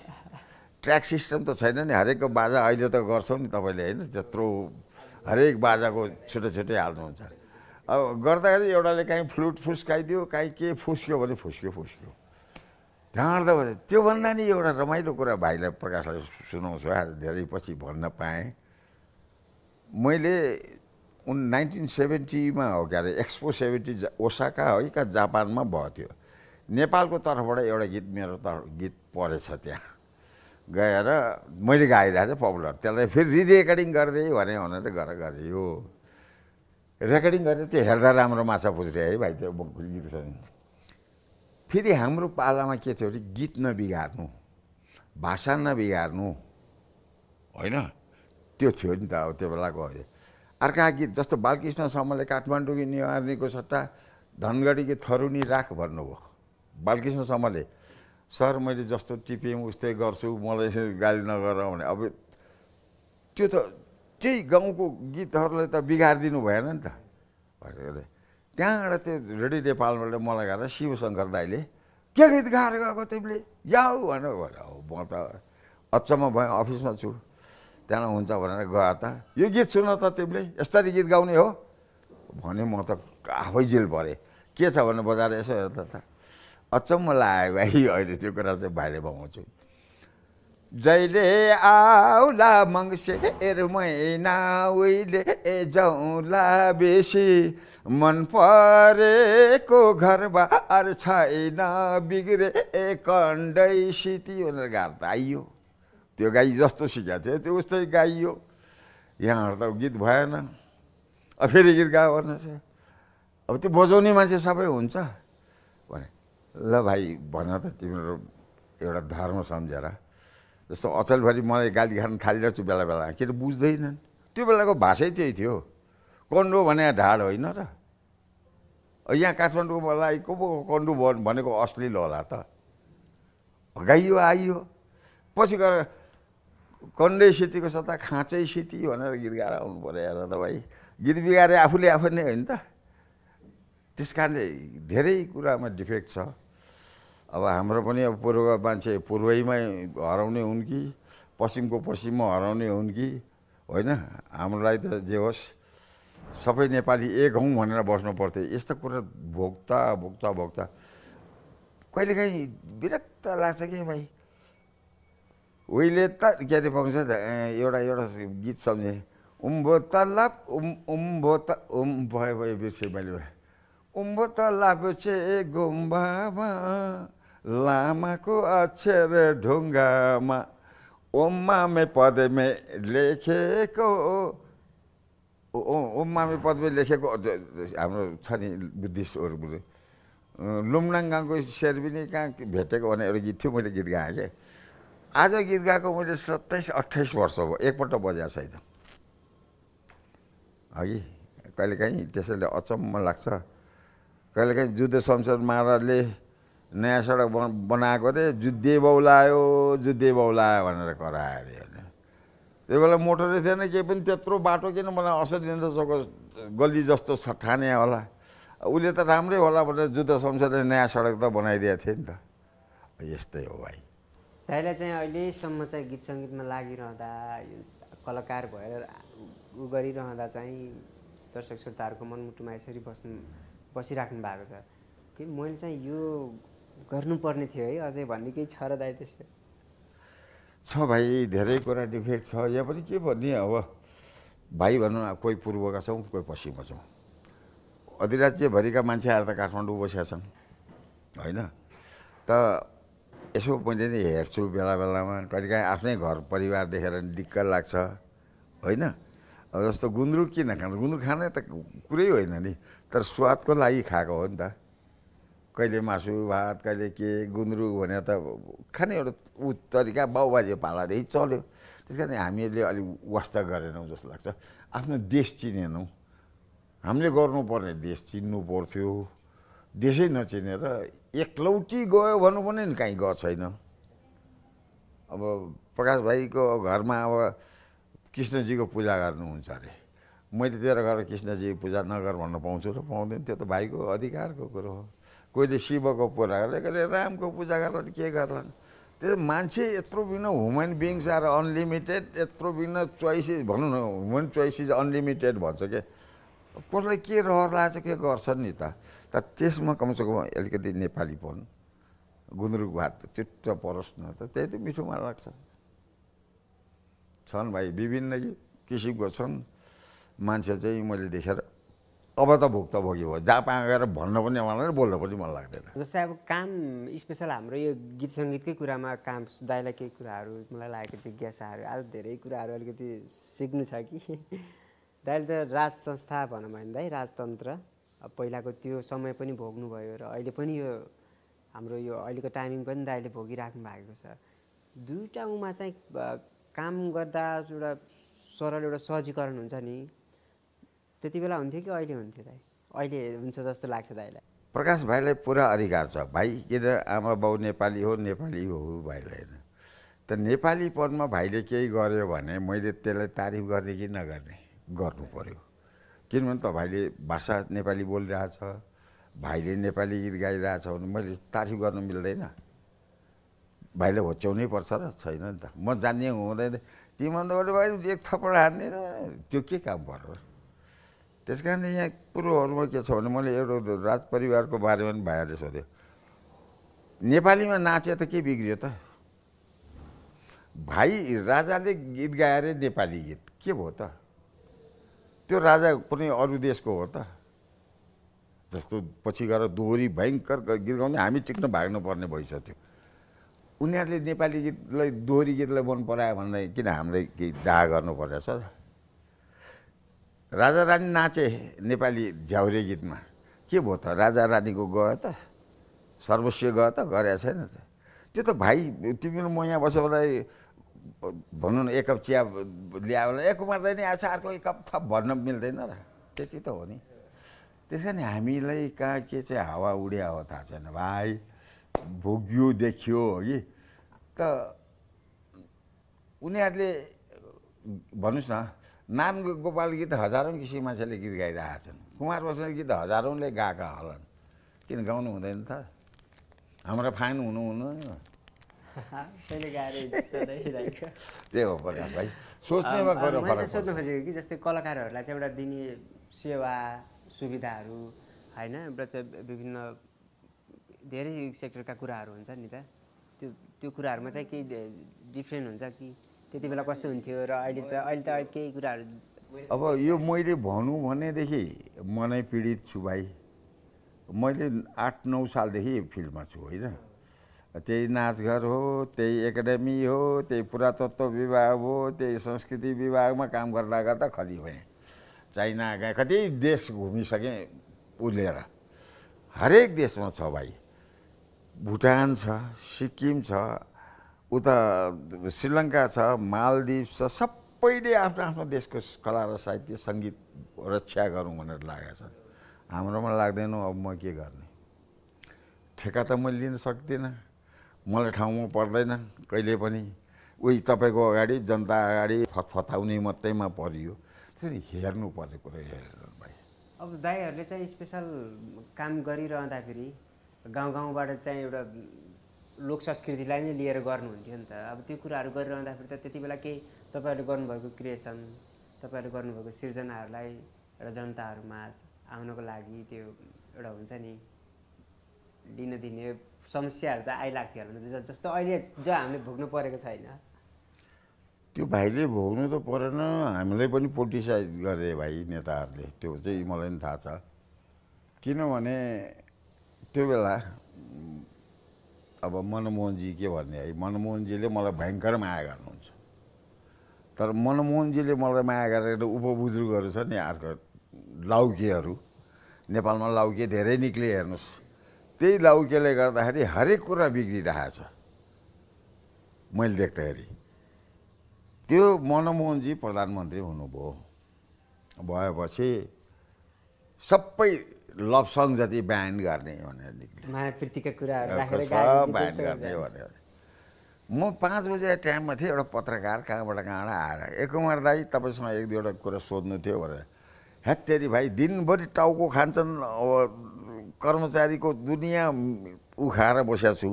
ट्र्याक सिस्टम त छैन नि हरेकको बाजा अहिले त गर्छौँ नि तपाईँले होइन त्यत्रो हरेक बाजाको छुट्टै छुट्टै हाल्नुहुन्छ अब गर्दाखेरि एउटाले काहीँ फ्लुट फुस्काइदियो काहीँ के फुस्क्यो भने फुस्क्यो त्यहाँबाट त्योभन्दा नि एउटा रमाइलो कुरा भाइलाई प्रकाशलाई सुनाउँछु धेरै पछि भन्न पाएँ मैले 1970 हो क्या अरे एक्सपो 70 ओसाका है का जापानमा भएको थियो नेपालको तर्फबाट एउटा गीत मेरो गीत परेछ त्यहाँ गएर मैले गाइरहेको थिएँ पपुलर त्यसलाई फेरि रिरेकर्डिङ गर्दै भनेर गरियो रेकर्डिङ गरेर त्यो हेर्दा राम्रो माछा पुज्रे है भाइ त्यो गीत छ फेरि हाम्रो पालामा के थियो भने गीत नबिगार्नु भाषा नबिगार्नु होइन त्यो थियो नि त अब त्यो बेलाको अर्का गीत जस्तो बालकृष्ण समले काठमाडौँकी निहार्नेको सट्टा धनगढीकी थरुनी राख भन्नुभयो बालकृष्ण समले सर मैले जस्तो टिपेँ उस्तै गर्छु मलाई गाली नगर भने अब त्यो त त्यही गाउँको गीतहरूलाई त बिगारिदिनु भएन नि त त्यहाँबाट त्यो रेडियो नेपालबाट मलाई गएर शिवशङ्कर दाइले के गीत गाएर गएको तिमीले जाऊ भनेर म त अचम्म भएँ अफिसमा छु त्यहाँ हुन्छ भनेर गयो त यो गीत सुन त तिमीले यस्तरी गीत गाउने हो भने म त आफै जेल परेँ के छ भने बजाएर यसो हेर त अचम्म लाग्यो भाइ अहिले त्यो कुरा चाहिँ भाइले बनाउँछु जहिले आउला मङ्सिर महिना उहिले जाउँला बेसी मन परेको घरबार छैन बिग्रे कन्डैसिती भनेर गाएर त आइयो त्यो गाई जस्तो सिकाएको थियो त्यो उस्तै गाइयो यहाँहरू त गीत भएन अब फेरि गीत गायो भन्नुहोस् अब त्यो बजाउने मान्छे सबै हुन्छ भने ल भाइ भन त तिम्रो एउटा धर्म सम्झेर जस्तो अचलभरि मलाई गाली खान थालिरहेछु बेला बेला किन बुझ्दैनन्। त्यो बेलाको भाषै त्यही थियो। कन्डो भने ढाड होइन र। यहाँ काठमाडौँको मलाई को पो कन्डो भनेको अश्लील होला त। गाइयो आइयो पछि गएर कन्डै सेतीको सट्टा खाँचै सेती भनेर गीत गाएर आउनु पऱ्यो हेर त भाइ। गीत बिगारे आफूले आफू नै होइन त। त्यस कारणले धेरै कुरामा डिफेक्ट छ। अब हाम्रो पनि अब पूर्वका मान्छे पूर्वैमै हराउने हुन् कि पश्चिमको पश्चिममा हराउने हुन् कि होइन। हाम्रोलाई त जे होस् सबै नेपाली एक हौँ भनेर बस्नु पर्थ्यो। यस्तो कुरा भोग्दा भोग्दा भोग्दा कहिलेकाहीँ विरक्त लाग्छ कि भाइ। उहिले त के अरे पाउँछ एउटा गीत सम्झेँ उम्भो तलाप उम्भो त भयो बिर्सेँ मैले। उम्भो तलाप चे गुम्बामा लामाको अक्षर ढुङ्गामा ओम्मामे पदमे लेखेको ओम्मामे पदमे लेखेको हाम्रो छ नि बुद्धिस्टहरू लुम्नाङको शेरबिनी कहाँ भेटेको भने एउटा गीत थियो। मैले गीत गाएँ कि आज गीत गाएको मैले 27-28 वर्ष भयो एकपल्ट बजाएको छैन अघि। कहिलेकाहीँ त्यसैले अचम्म लाग्छ। कहिलेकाहीँ जुद्ध शमशेर महाराजले नयाँ सडक बनाएको अरे जुद्धे बौलायो भनेर करायो अरे होइन। त्यो बेला मोटरै थिएन केही पनि त्यत्रो बाटो किन बनायो असर चौको गल्ली जस्तो ठाने होला। उसले त राम्रै होला भनेर जुद्ध शमशेरले नयाँ सडक त बनाइदिएको थियो नि त। यस्तै हो भाइ। दाइलाई चाहिँ अहिलेसम्म चाहिँ गीत सङ्गीतमा लागिरहँदा कलाकार भएर उ गरिरहँदा चाहिँ दर्शक श्रोताहरूको मनमुटुमा यसरी बसिराख्नु भएको छ कि मैले चाहिँ यो गर्नुपर्ने थियो है अझै भन्ने केही छ र दाइ त्यस्तो? छ भाइ धेरै कुरा डिफेक्ट छ। यहाँ पनि के भन्ने अब भाइ भनौँ कोही पूर्वका छौँ कोही पश्चिमका छौँ। अधिराज्यभरिका मान्छेहरू त काठमाडौँ बसेका छन् होइन। त यसो मैले नि हेर्छु बेला बेलामा कहिलेकाहीँ आफ्नै घर परिवार देखेर दिक्क लाग्छ होइन। अब जस्तो गुन्द्रुक किन खानु गुन्द्रुक खाने त कुरै होइन नि तर स्वादको लागि खाएको हो नि त। कहिले मासु भात कहिले के गुन्द्रुक भने त खाने एउटा तरिका बाउबाजे पालादेखि चल्यो। त्यस कारण हामीले अलिक वास्ता गरेनौँ जस्तो लाग्छ। आफ्नो देश चिनेनौँ। हामीले गर्नुपर्ने देश चिन्नु पर्थ्यो। देशै नचिनेर एकलौटी गयो भन्नु पनि नि कहीँ गएको छैन। अब प्रकाश भाइको घरमा अब कृष्णजीको पूजा गर्नुहुन्छ अरे। मैले तेरो घर कृष्णजी पूजा नगर भन्न पाउँछु र पाउँदैन त्यो त भाइको अधिकारको कुरो हो। कोहीले शिवको पूजा गर्छ कहिले रामको पूजा गर्ला के गर्लान्। त्यो मान्छे यत्रो बिना ह्युमन बिङ्स आर अनलिमिटेड यत्रो बिना चोइसेस भनौँ न ह्युमन चोइसेस अनलिमिटेड भन्छ के कसलाई के रहर लाग्छ के गर्छन् नि त। तर त्यसमा कमसेकम अलिकति नेपालीपन गुन्द्रुक भात चिट्ट परोस् न त त्यही त मिठोमा लाग्छ। छन् भाइ विभिन्न किसिमको छन् मान्छे चाहिँ मैले देखेर अब त भुक्तभोगी भयो। जहाँ पाहाँ गएर भन्न पनि मलाई बोल्न पनि मन लाग्दैन। जस्तै अब काम स्पेसल हाम्रो यो गीत सङ्गीतकै कुरामा काम दाइलाई केही कुराहरू मलाई लागेको जिज्ञासाहरू आज धेरै कुराहरू अलिकति सिक्नु छ कि दाइले त राज संस्था भनौँ भने दाइ राजतन्त्र अब पहिलाको त्यो समय पनि भोग्नुभयो र अहिले पनि यो हाम्रो यो अहिलेको टाइमिङ पनि दाइले भोगिराख्नु भएको छ। दुईवटा उमा चाहिँ काम गर्दा एउटा सरल एउटा सहजीकरण हुन्छ नि त्यति बेला हुन्थ्यो कि अहिले हुन्थ्यो दाइ? अहिले हुन्छ जस्तो लाग्छ दाइलाई? प्रकाश भाइलाई पुरा अधिकार छ। भाइ किन आमा बाउ नेपाली हो भाइलाई होइन। त नेपालीपनमा भाइले केही गर्यो भने मैले त्यसलाई तारिफ गर्ने कि नगर्ने गर्नु पर्यो। किनभने त भाइले भाषा नेपाली बोलिरहेछ भाइले नेपाली गीत गाइरहेछ भने मैले तारिफ गर्न मिल्दैन। भाइले होच्याउनै पर्छ र छैन नि त। म जान्ने हुँदैन तिमीभन्दा भाइ एक थप्पड हान्ने त्यो के काम पर्यो। त्यस कारणले यहाँ कुरोहरूमा के छ भने मैले एउटा राज परिवारको बारेमा पनि भाइहरूले सोध्यो नेपालीमा नाचे त के बिग्रियो त? भाइ राजाले गीत गाएर नेपाली गीत के भयो त? त्यो राजा कुनै अरू देशको हो त? जस्तो पछि गएर दोहोरी भयङ्कर गीत गाउने हामी टिक्न भाग्नुपर्ने भइसक्यो। उनीहरूले नेपाली गीतलाई दोहोरी गीतलाई मन परायो भन्दा किन हामीलाई केही डाह गर्नु परेछ र? राजा रानी नाचे नेपाली झ्याउरे गीतमा के भयो त? राजा रानीको गयो त? सर्वस्व गयो त? गरेको छैन त? त्यो त भाइ तिमीहरू म यहाँ बसेर भनौँ न एक कप चिया ल्यायो भने एक मार्दै नि आज अर्को एक कप थप भन्न मिल्दैन र त्यति त हो नि त्यस कारण हामीलाई कहाँ के चाहिँ हावा उड्या हो थाहा छैन भाइ भोग्यो देखियो हो कि त उनीहरूले भन्नुहोस् न नारायण गोपाल गीत हजारौँ किसिम मान्छेले गीत गाइरहेका छन् कुमार बस्नेत गीत हजारौँले गाएका होलान् किन गाउनु हुँदैन त हाम्रो फाइन हुनु त्यही हो प्रकाश भाइ सोच्नेमा गएर मैले सोध्नु खोजेको कि जस्तै कलाकारहरूलाई चाहिँ एउटा दिने सेवा सुविधाहरू होइन एउटा चाहिँ विभिन्न धेरै सेक्टरका कुराहरू हुन्छ नि त त्यो कुराहरूमा चाहिँ केही डिफ्रेन्ट हुन्छ कि त्यति बेला कस्तो हुन्थ्यो र अहिले त केही कुराहरू अब यो मैले भनौँ भनेदेखि म नै पीडित छु भाइ मैले 8-9 सालदेखि फिल्डमा छु होइन त्यही नाचघर हो त्यही एकाडेमी हो त्यही पुरातत्व विभाग हो त्यही संस्कृति विभागमा काम गर्दा गर्दा खली भएँ चाइना गएँ कति देश घुमिसकेँ उलेर हरेक देशमा छ भाइ भुटान छ सिक्किम छ उता श्रीलङ्का छ मालदिप्स छ सबैले आफ्नो आफ्नो देशको कला र साहित्य सङ्गीत रक्षा गरौँ भनेर लागेका छन् हाम्रोमा लाग्दैन अब म के गर्ने ठेका त मैले लिन सक्दिनँ मलाई ठाउँमा पर्दैन कहिले पनि उही तपाईँको अगाडि जनता अगाडि फतफताउने मात्रैमा परियो त्यसरी हेर्नु पर्ने कुरो हेर्नु भाइ अब दाइहरूले चाहिँ स्पेसल काम गरिरहँदाखेरि गाउँ गाउँबाट चाहिँ एउटा लोक संस्कृतिलाई नै लिएर गर्नुहुन्थ्यो नि त अब त्यो कुराहरू गरिरहँदाखेरि त त्यति बेला केही तपाईँहरूले गर्नुभएको क्रिएसन तपाईँहरूले गर्नुभएको सिर्जनाहरूलाई एउटा जनताहरूमाझ आउनको लागि त्यो एउटा हुन्छ नि लिन दिने समस्याहरू त आइलाग्थ्यो होला जस्तो अहिले जो हामीले भोग्नु परेको छैन त्यो भाइले भोग्नु त परेन हामीलाई पनि पोलिटिसाइज गरे भाइ नेताहरूले त्यो चाहिँ मलाई पनि थाहा छ किनभने त्यो बेला अब मनमोहनजी के भन्ने है मनमोहनजीले मलाई भयङ्कर माया गर्नुहुन्छ तर मनमोहनजीले मलाई माया गरेर उपबुजुर्गहरू छ नि अर्को लाउकेहरू नेपालमा लाउके धेरै निक्ले हेर्नुहोस् त्यही लाउकेले गर्दाखेरि हरेक कुरा बिग्रिरहेछ मैले देख्दाखेरि त्यो मनमोहनजी प्रधानमन्त्री हुनुभयो भएपछि सबै लभ सङ जति ब्यान गर्ने भनेर निक्ल्यो माया प्रीतिका कुराहरू राखेर सब ब्यान गर्ने भनेर म 5 बजे टाइममा थिएँ एउटा पत्रकार कहाँबाट आएर एककुमार दाई तपाईँसँग एक दुईवटा कुरा सोध्नु थियो भनेर हेत्तेरी भाइ दिनभरि टाउको खान्छन् अब कर्मचारीको दुनियाँ उखाएर बसेको छु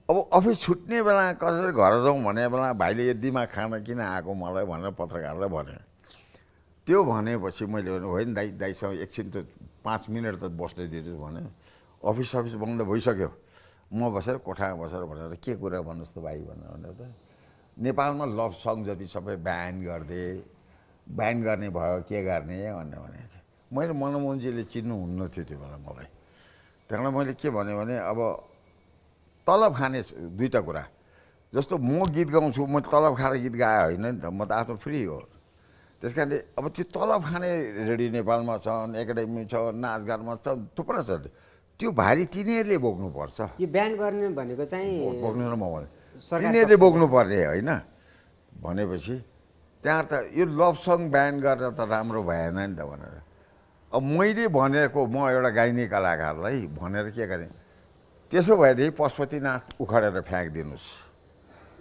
अब अफिस छुट्ने बेला कसरी घर जाउँ भने बेला भाइले यो दिमाग खान किन आएको मलाई भनेर पत्रकारलाई भने त्यो भनेपछि मैले भने होइन दाइसँग एकछिन त 5 मिनट त बस्दै दिनुहोस् भने अफिस बन्द भइसक्यो म बसेर कोठामा बसेर भनेर के कुरा भन्नुहोस् त भाइ भनेर त नेपालमा लभ सङ जति सबै ब्यान गरिदिए ब्यान गर्ने भयो के गर्ने भनेर भनेको थिएँ मैले मनमोहनजीले चिन्नुहुन्न थियो त्यो बेला मलाई त्यहाँबाट मैले के भने अब तलब खाने दुईवटा कुरा जस्तो म गीत गाउँछु म तलब खाएर गीत गाए होइन नि त म त आफ्नो फ्री हो त्यस कारणले अब त्यो तलब खाने रेडियो नेपालमा छन् एकाडेमी छ नाचगानमा छ थुप्रो छ त्यो भारी तिनीहरूले बोक्नुपर्छ यो ब्यान गर्ने भनेको चाहिँ बोक्नु न म भने तिनीहरूले बोक्नुपर्ने होइन भनेपछि त्यहाँ त यो लभ सङ ब्यान गरेर त राम्रो भएन नि त भनेर अब मैले भनेको म एउटा गाइने कलाकारलाई भनेर के गरेँ त्यसो भएदेखि पशुपतिनाथ उखाडेर फ्याँकिदिनुहोस्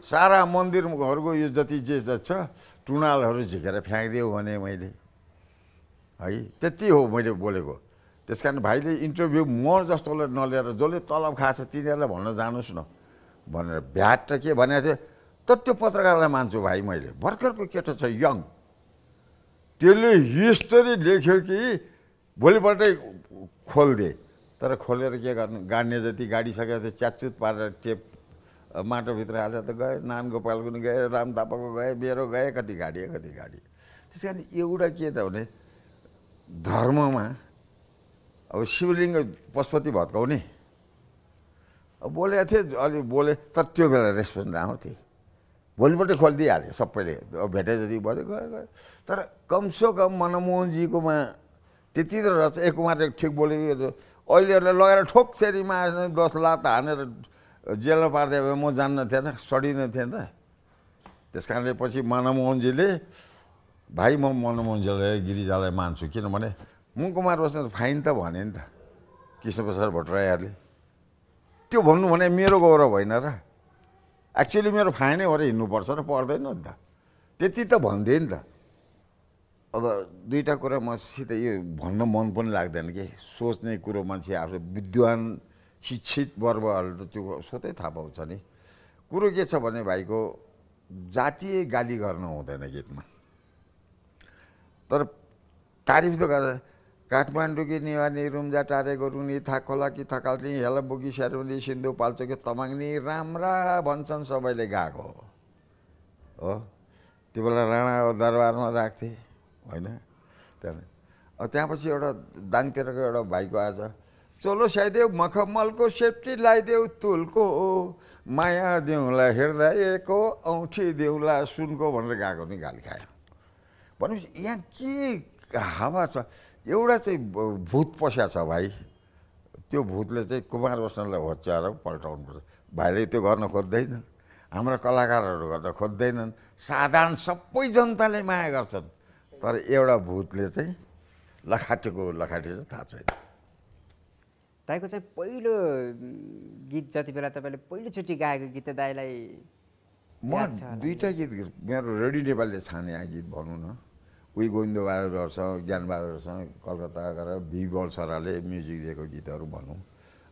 सारा मन्दिरहरूको यो जति जे छ टुनालहरू झिकेर फ्याँकिदियो भने मैले है त्यति हो मैले बोलेको त्यस कारण भाइले इन्टरभ्यू म जस्तोलाई नलिएर जसले तलब खाएछ तिनीहरूलाई भन्न जानुहोस् न भनेर भ्याट त के भनेको थिएँ तर त्यो पत्रकारलाई मान्छु भाइ मैले भर्खरको केटो छ यङ त्यसले हिस्टरी लेख्यो कि भोलिपल्टै खोलिदिए तर खोलेर के गर्नु गाड्ने जति गाडिसकेको थियो च्याचुत पारेर टेप माटोभित्र हालेर त गए नारायण गोपालको नि गए राम थापाको गए मेरो गए कति गाडिए त्यस कारण एउटा के त भने धर्ममा अब शिवलिङ्ग पशुपति भत्काउने अब बोलेको थिएँ अलि बोले तर त्यो बेला रेस्पोन्स राम्रो थिएँ भोलिपल्ट खोलिदिइहालेँ सबैले भेटे जति भयो गयो तर कमसेकम मनमोहनजीकोमा त्यति त रहेछ एक कुमारले ठिक बोलेको अहिलेहरूलाई लगेर ठोकसेरीमा 10 लात हानेर जेलमा पारिदियो भने म जान्न थिएन सडिने थिएन त त्यस कारणले पछि मनमोहनजीले भाइ म मनमोहनजीलाई गिरिजालाई मान्छु किनभने मुकुमार बस्नेत फाइन त भने नि त कृष्णप्रसाद भट्टराईहरूले त्यो भन्नु भने मेरो गौरव होइन र एक्चुअली मेरो फाइनै हो र हिँड्नुपर्छ र पर्दैन नि त त्यति त भन्थे नि त अब दुईवटा कुरा मसित यो भन्न मन पनि लाग्दैन कि सोच्ने कुरो मान्छे आफू विद्वान शिक्षित वर्गहरूले त त्यो स्वतै थाहा पाउँछ नि कुरो के छ भने भाइको जातीय गाली गर्न हुँदैन गीतमा तर तारिफ त गर्छ काठमाडौँ कि निवानी रुम्जा टारे गरुनी थाक खोला कि थकाल्नी हेला बोकी स्यारुनी सिन्धु पाल्चोकी तमाङ्नी राम्रा भन्छन् सबैले गाएको हो त्यो बेला राणा दरबारमा राख्थे होइन त्यहाँपछि एउटा दाङतिरको एउटा भाइको आज चोलो स्याइदेऊ मखमलको सेफ्टी लगाइदेऊ तुलको माया देउला हृदयको औँठी देउला सुनको भनेर गएको नि गाली खायो भनेपछि यहाँ के हावा छ एउटा चाहिँ भूत पस्या छ भाइ त्यो भूतले चाहिँ कुमार बस्नेतलाई होच्याएर पल्टाउनुपर्छ भाइले त्यो गर्न खोज्दैन हाम्रा कलाकारहरू गर्न खोज्दैनन् साधारण सबै जनताले माया गर्छन् तर एउटा भूतले चाहिँ लखाटेको लखाटे चाहिँ थाहा छैन दाइको चाहिँ पहिलो गीत जति बेला तपाईँले पहिलोचोटि गाएको गीत दाइलाई म दुईवटा गीत मेरो रेडियो नेपालले छाने गीत भनौँ न उही गोविन्दबहादुरहरूसँग ज्ञानबहादुरसँग कलकत्ता गएर भी बल सराले म्युजिक दिएको गीतहरू भनौँ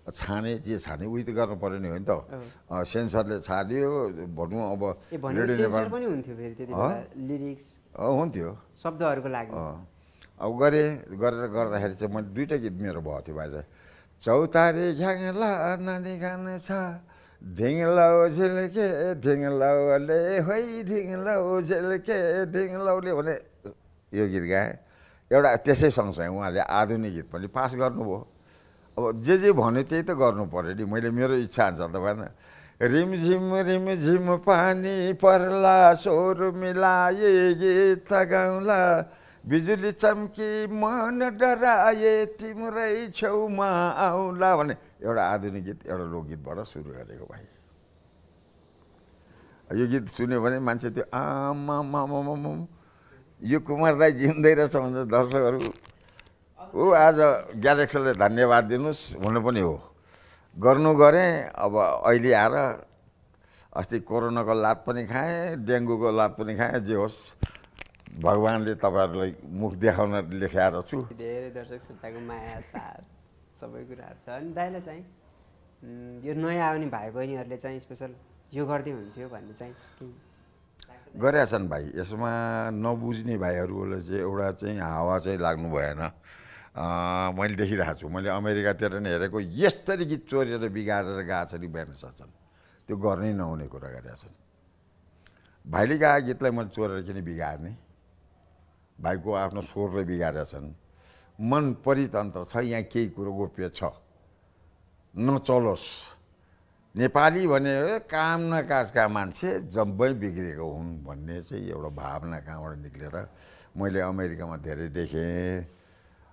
छाने जे छाने उही त गर्नु पऱ्यो नि हो नि त सेन्सरले छाड्यो भनौँ अब रेडियो नेपाल पनि हुन्थ्यो फेरि त्यति बेला लिरिक्स हुन्थ्यो शब्दहरूको लागि अब गरेर गर्दाखेरि चाहिँ मैले दुईवटा गीत मेरो भएको थियो भाइ चाहिँ चौतारी झ्याङ्ला नानी गान छ धिङ्लाउ झिल्के धिङ्लाउले होइ धिङ्लाउ झिल्के धिङ्लाउले भने यो गीत गाएँ एउटा त्यसै सँगसँगै उहाँले आधुनिक गीत पनि पास गर्नुभयो अब जे भन्यो त्यही त गर्नु पऱ्यो नि मैले मेरो इच्छा हुन्छ त भएन रिमझिम पानी पर्ला स्वर मिलाए गीत गाउँला बिजुली चम्की मन डराए तिम्रै छेउमा आउला भने एउटा आधुनिक गीत एउटा लोकगीतबाट सुरु गरेको भाइ यो गीत सुन्यो भने मान्छे त्यो आमा यो कुमार दाई जिउँदै रहेछ भन्छ दर्शकहरू ऊ आज ग्यालेक्सीले धन्यवाद दिनुहोस् भन्नु पनि हो गर्नु गरेँ अब अहिले आएर अस्ति कोरोनाको लात पनि खाएँ डेङ्गुको लात पनि खाएँ जे होस् भगवान्ले तपाईँहरूलाई मुख देखाउन लेखाएर छु धेरै दर्शक श्रोताको माया साथ सबै कुराहरू छ अनि दाइलाई चाहिँ यो नयाँ आउने भाइ बहिनीहरूले चाहिँ स्पेसल यो गर्दै हुन्थ्यो भन्ने चाहिँ गरेका छन् भाइ यसमा नबुझ्ने भाइहरूले चाहिँ एउटा चाहिँ हावा चाहिँ लाग्नु भएन मैले देखिरहेको छु मैले अमेरिकातिर नै हेरेको यस्तरी गीत चोरेर बिगारेर गएको छ नि बिहान सक्छन् त्यो गर्नै नहुने कुरा गरेका छन् भाइले गाएको गीतलाई मैले चोरेर किन बिगार्ने भाइको आफ्नो स्वरले बिगारेका छन् मन परितन्त्र छ यहाँ केही कुरो गोप्य छ नचलोस् नेपाली भने काम न काजका मान्छे जम्मै बिग्रेको हुन् भन्ने चाहिँ एउटा भावना कहाँबाट निक्लेर मैले अमेरिकामा धेरै देखेँ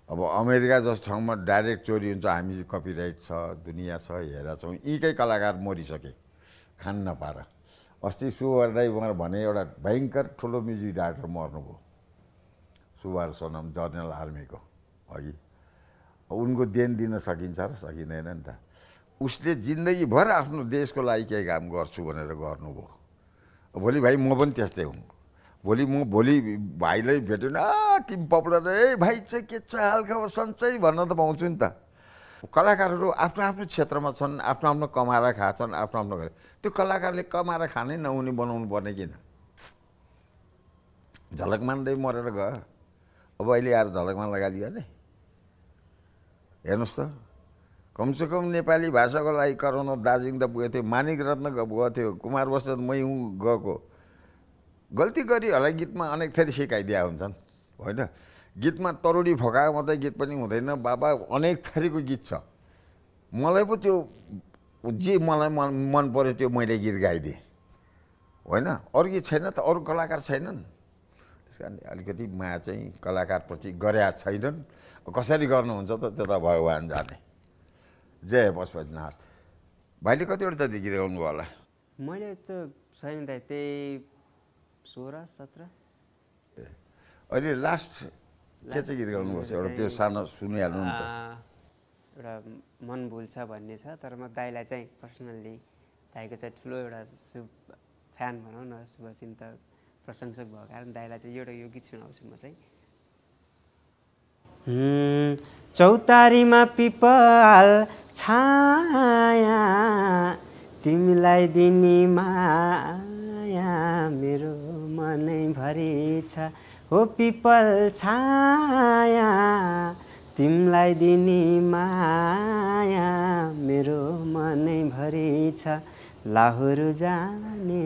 अब अमेरिका जस्तो ठाउँमा डाइरेक्ट चोरी हुन्छ हामी कपिराइट छ दुनियाँ छ हेरेका छौँ यीकै कलाकार मरिसके खान नपाएर अस्ति सुवार दाई भने एउटा भयङ्कर ठुलो म्युजिक डाइरेक्टर मर्नुभयो सुवार सोनम जर्नल आर्मीको अघि उनको देन दिन सकिन्छ र सकिँदैन नि त उसले जिन्दगीभर आफ्नो देशको लागि केही काम गर्छु भनेर गर्नुभयो भोलि भाइ म पनि त्यस्तै हुँ भोलि भाइलाई भेट्यो न तिमी पपुलर ए भाइ चाहिँ के छ हालखबर सन्चै भन्न त पाउँछु नि त कलाकारहरू आफ्नो आफ्नो क्षेत्रमा छन् आफ्नो आफ्नो कमाएर खान्छन् आफ्नो आफ्नो गरे त्यो कलाकारले कमाएर खानै नहुने बनाउनु पर्ने किन झलक मान्दै मरेर गयो अब अहिले आएर झलकमान लगाली गर्ने हेर्नुहोस् त कमसेकम नेपाली भाषाको लागि कराउन दार्जिलिङ त पुगेको थियो मानिक रत्न गएको थियो कुमार बस्नेत मै हुँ गएको गल्ती गरी होला गीतमा अनेक थरी सिकाइदिया हुन्छन् होइन गीतमा तरुडी फकाएको मात्रै गीत पनि हुँदैन बाबा अनेक थरीको गीत छ मलाई पो त्यो जे मलाई मन पऱ्यो त्यो मैले गीत गाइदिएँ होइन अरू गीत छैन त अरू कलाकार छैनन् त्यस कारण अलिकति माया चाहिँ कलाकारप्रति गरेका छैनन् कसरी गर्नुहुन्छ त त्यो त भगवान् जाने जय पशुपतिनाथ भाइले कतिवटा जति गीत गाउनुभयो होला मैले त छैन त त्यही 16 17 अहिले लास्ट के चाहिँ गीत गाउनुपर्छ एउटा त्यो सानो सुनिहाल्नु नि त एउटा मन भुल्छ भन्ने छ तर म दाइलाई चाहिँ पर्सनल्ली दाइको चाहिँ ठुलो एउटा फ्यान भनौँ न शुभचिन्तक प्रशंसक भएको कारण दाइलाई चाहिँ एउटा यो गीत सुनाउँछु म चाहिँ चौतारीमा पिपल छाया तिमीलाई दिने माया मेरो मनैभरि छ हो पिपल छाया तिमीलाई दिने माया मेरो मनैभरि छ लाहुर जाने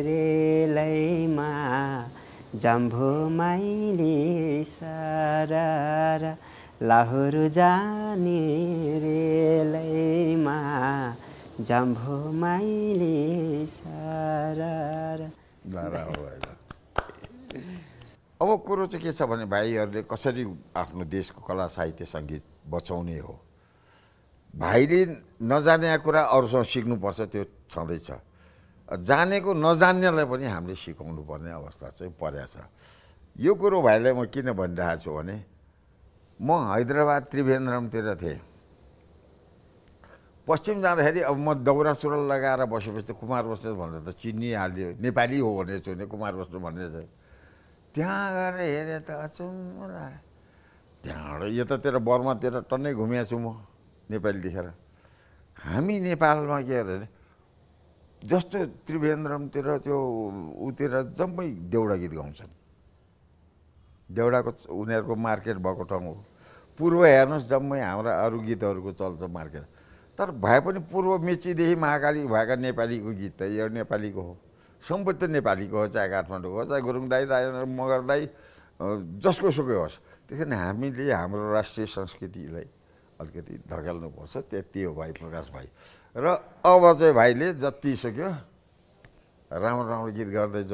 रेलैमा जाम्भो माइली सारा लाहुर जाने रेलैमा जाम्भो माइली सारा अब कुरो चाहिँ के छ भने भाइहरूले कसरी आफ्नो देशको कला साहित्य सङ्गीत बचाउने हो भाइले नजाने कुरा अरूसँग सिक्नुपर्छ त्यो छँदैछ जानेको नजान्नेलाई पनि हामीले सिकाउनु पर्ने अवस्था चाहिँ परेको छ यो कुरो भाइलाई म किन भनिरहेको छु भने म हैदराबाद त्रिवेन्द्रमतिर थिएँ पश्चिम जाँदाखेरि अब म दौरा सुरुवाल लगाएर बसेपछि कुमार बस्नेत भन्दा त चिनिहाल्यो नेपाली हो भने चाहिँ कुमार बस्नु भन्ने चाहिँ त्यहाँ गएर हेरेँ त अचम्म लाग्यो त्यहाँबाट यतातिर बर्मातिर टन्नै घुमेको छु म नेपाली देखेर हामी नेपालमा के अरे जस्तो त्रिवेन्द्रमतिर त्यो उतिर जम्मै देउडा गीत गाउँछन् देउडाको उनीहरूको मार्केट भएको ठाउँ हो पूर्व हेर्नुहोस् जम्मै हाम्रा अरू गीतहरूको चल्छ मार्केट तर भए पनि पूर्व मेचीदेखि महाकाली भएका नेपालीको गीत त यो नेपालीको हो सम्पत्ति नेपालीको हो चाहे काठमाडौँको हो चाहे गुरुङ दाई राई मगर दाई जसको सुकै होस् त्यस कारण हामीले हाम्रो राष्ट्रिय संस्कृतिलाई अलिकति धकेल्नुपर्छ त्यति हो भाइ प्रकाश भाइ र अब चाहिँ भाइले जति सक्यो राम्रो राम्रो गीत गर्दै जाऊ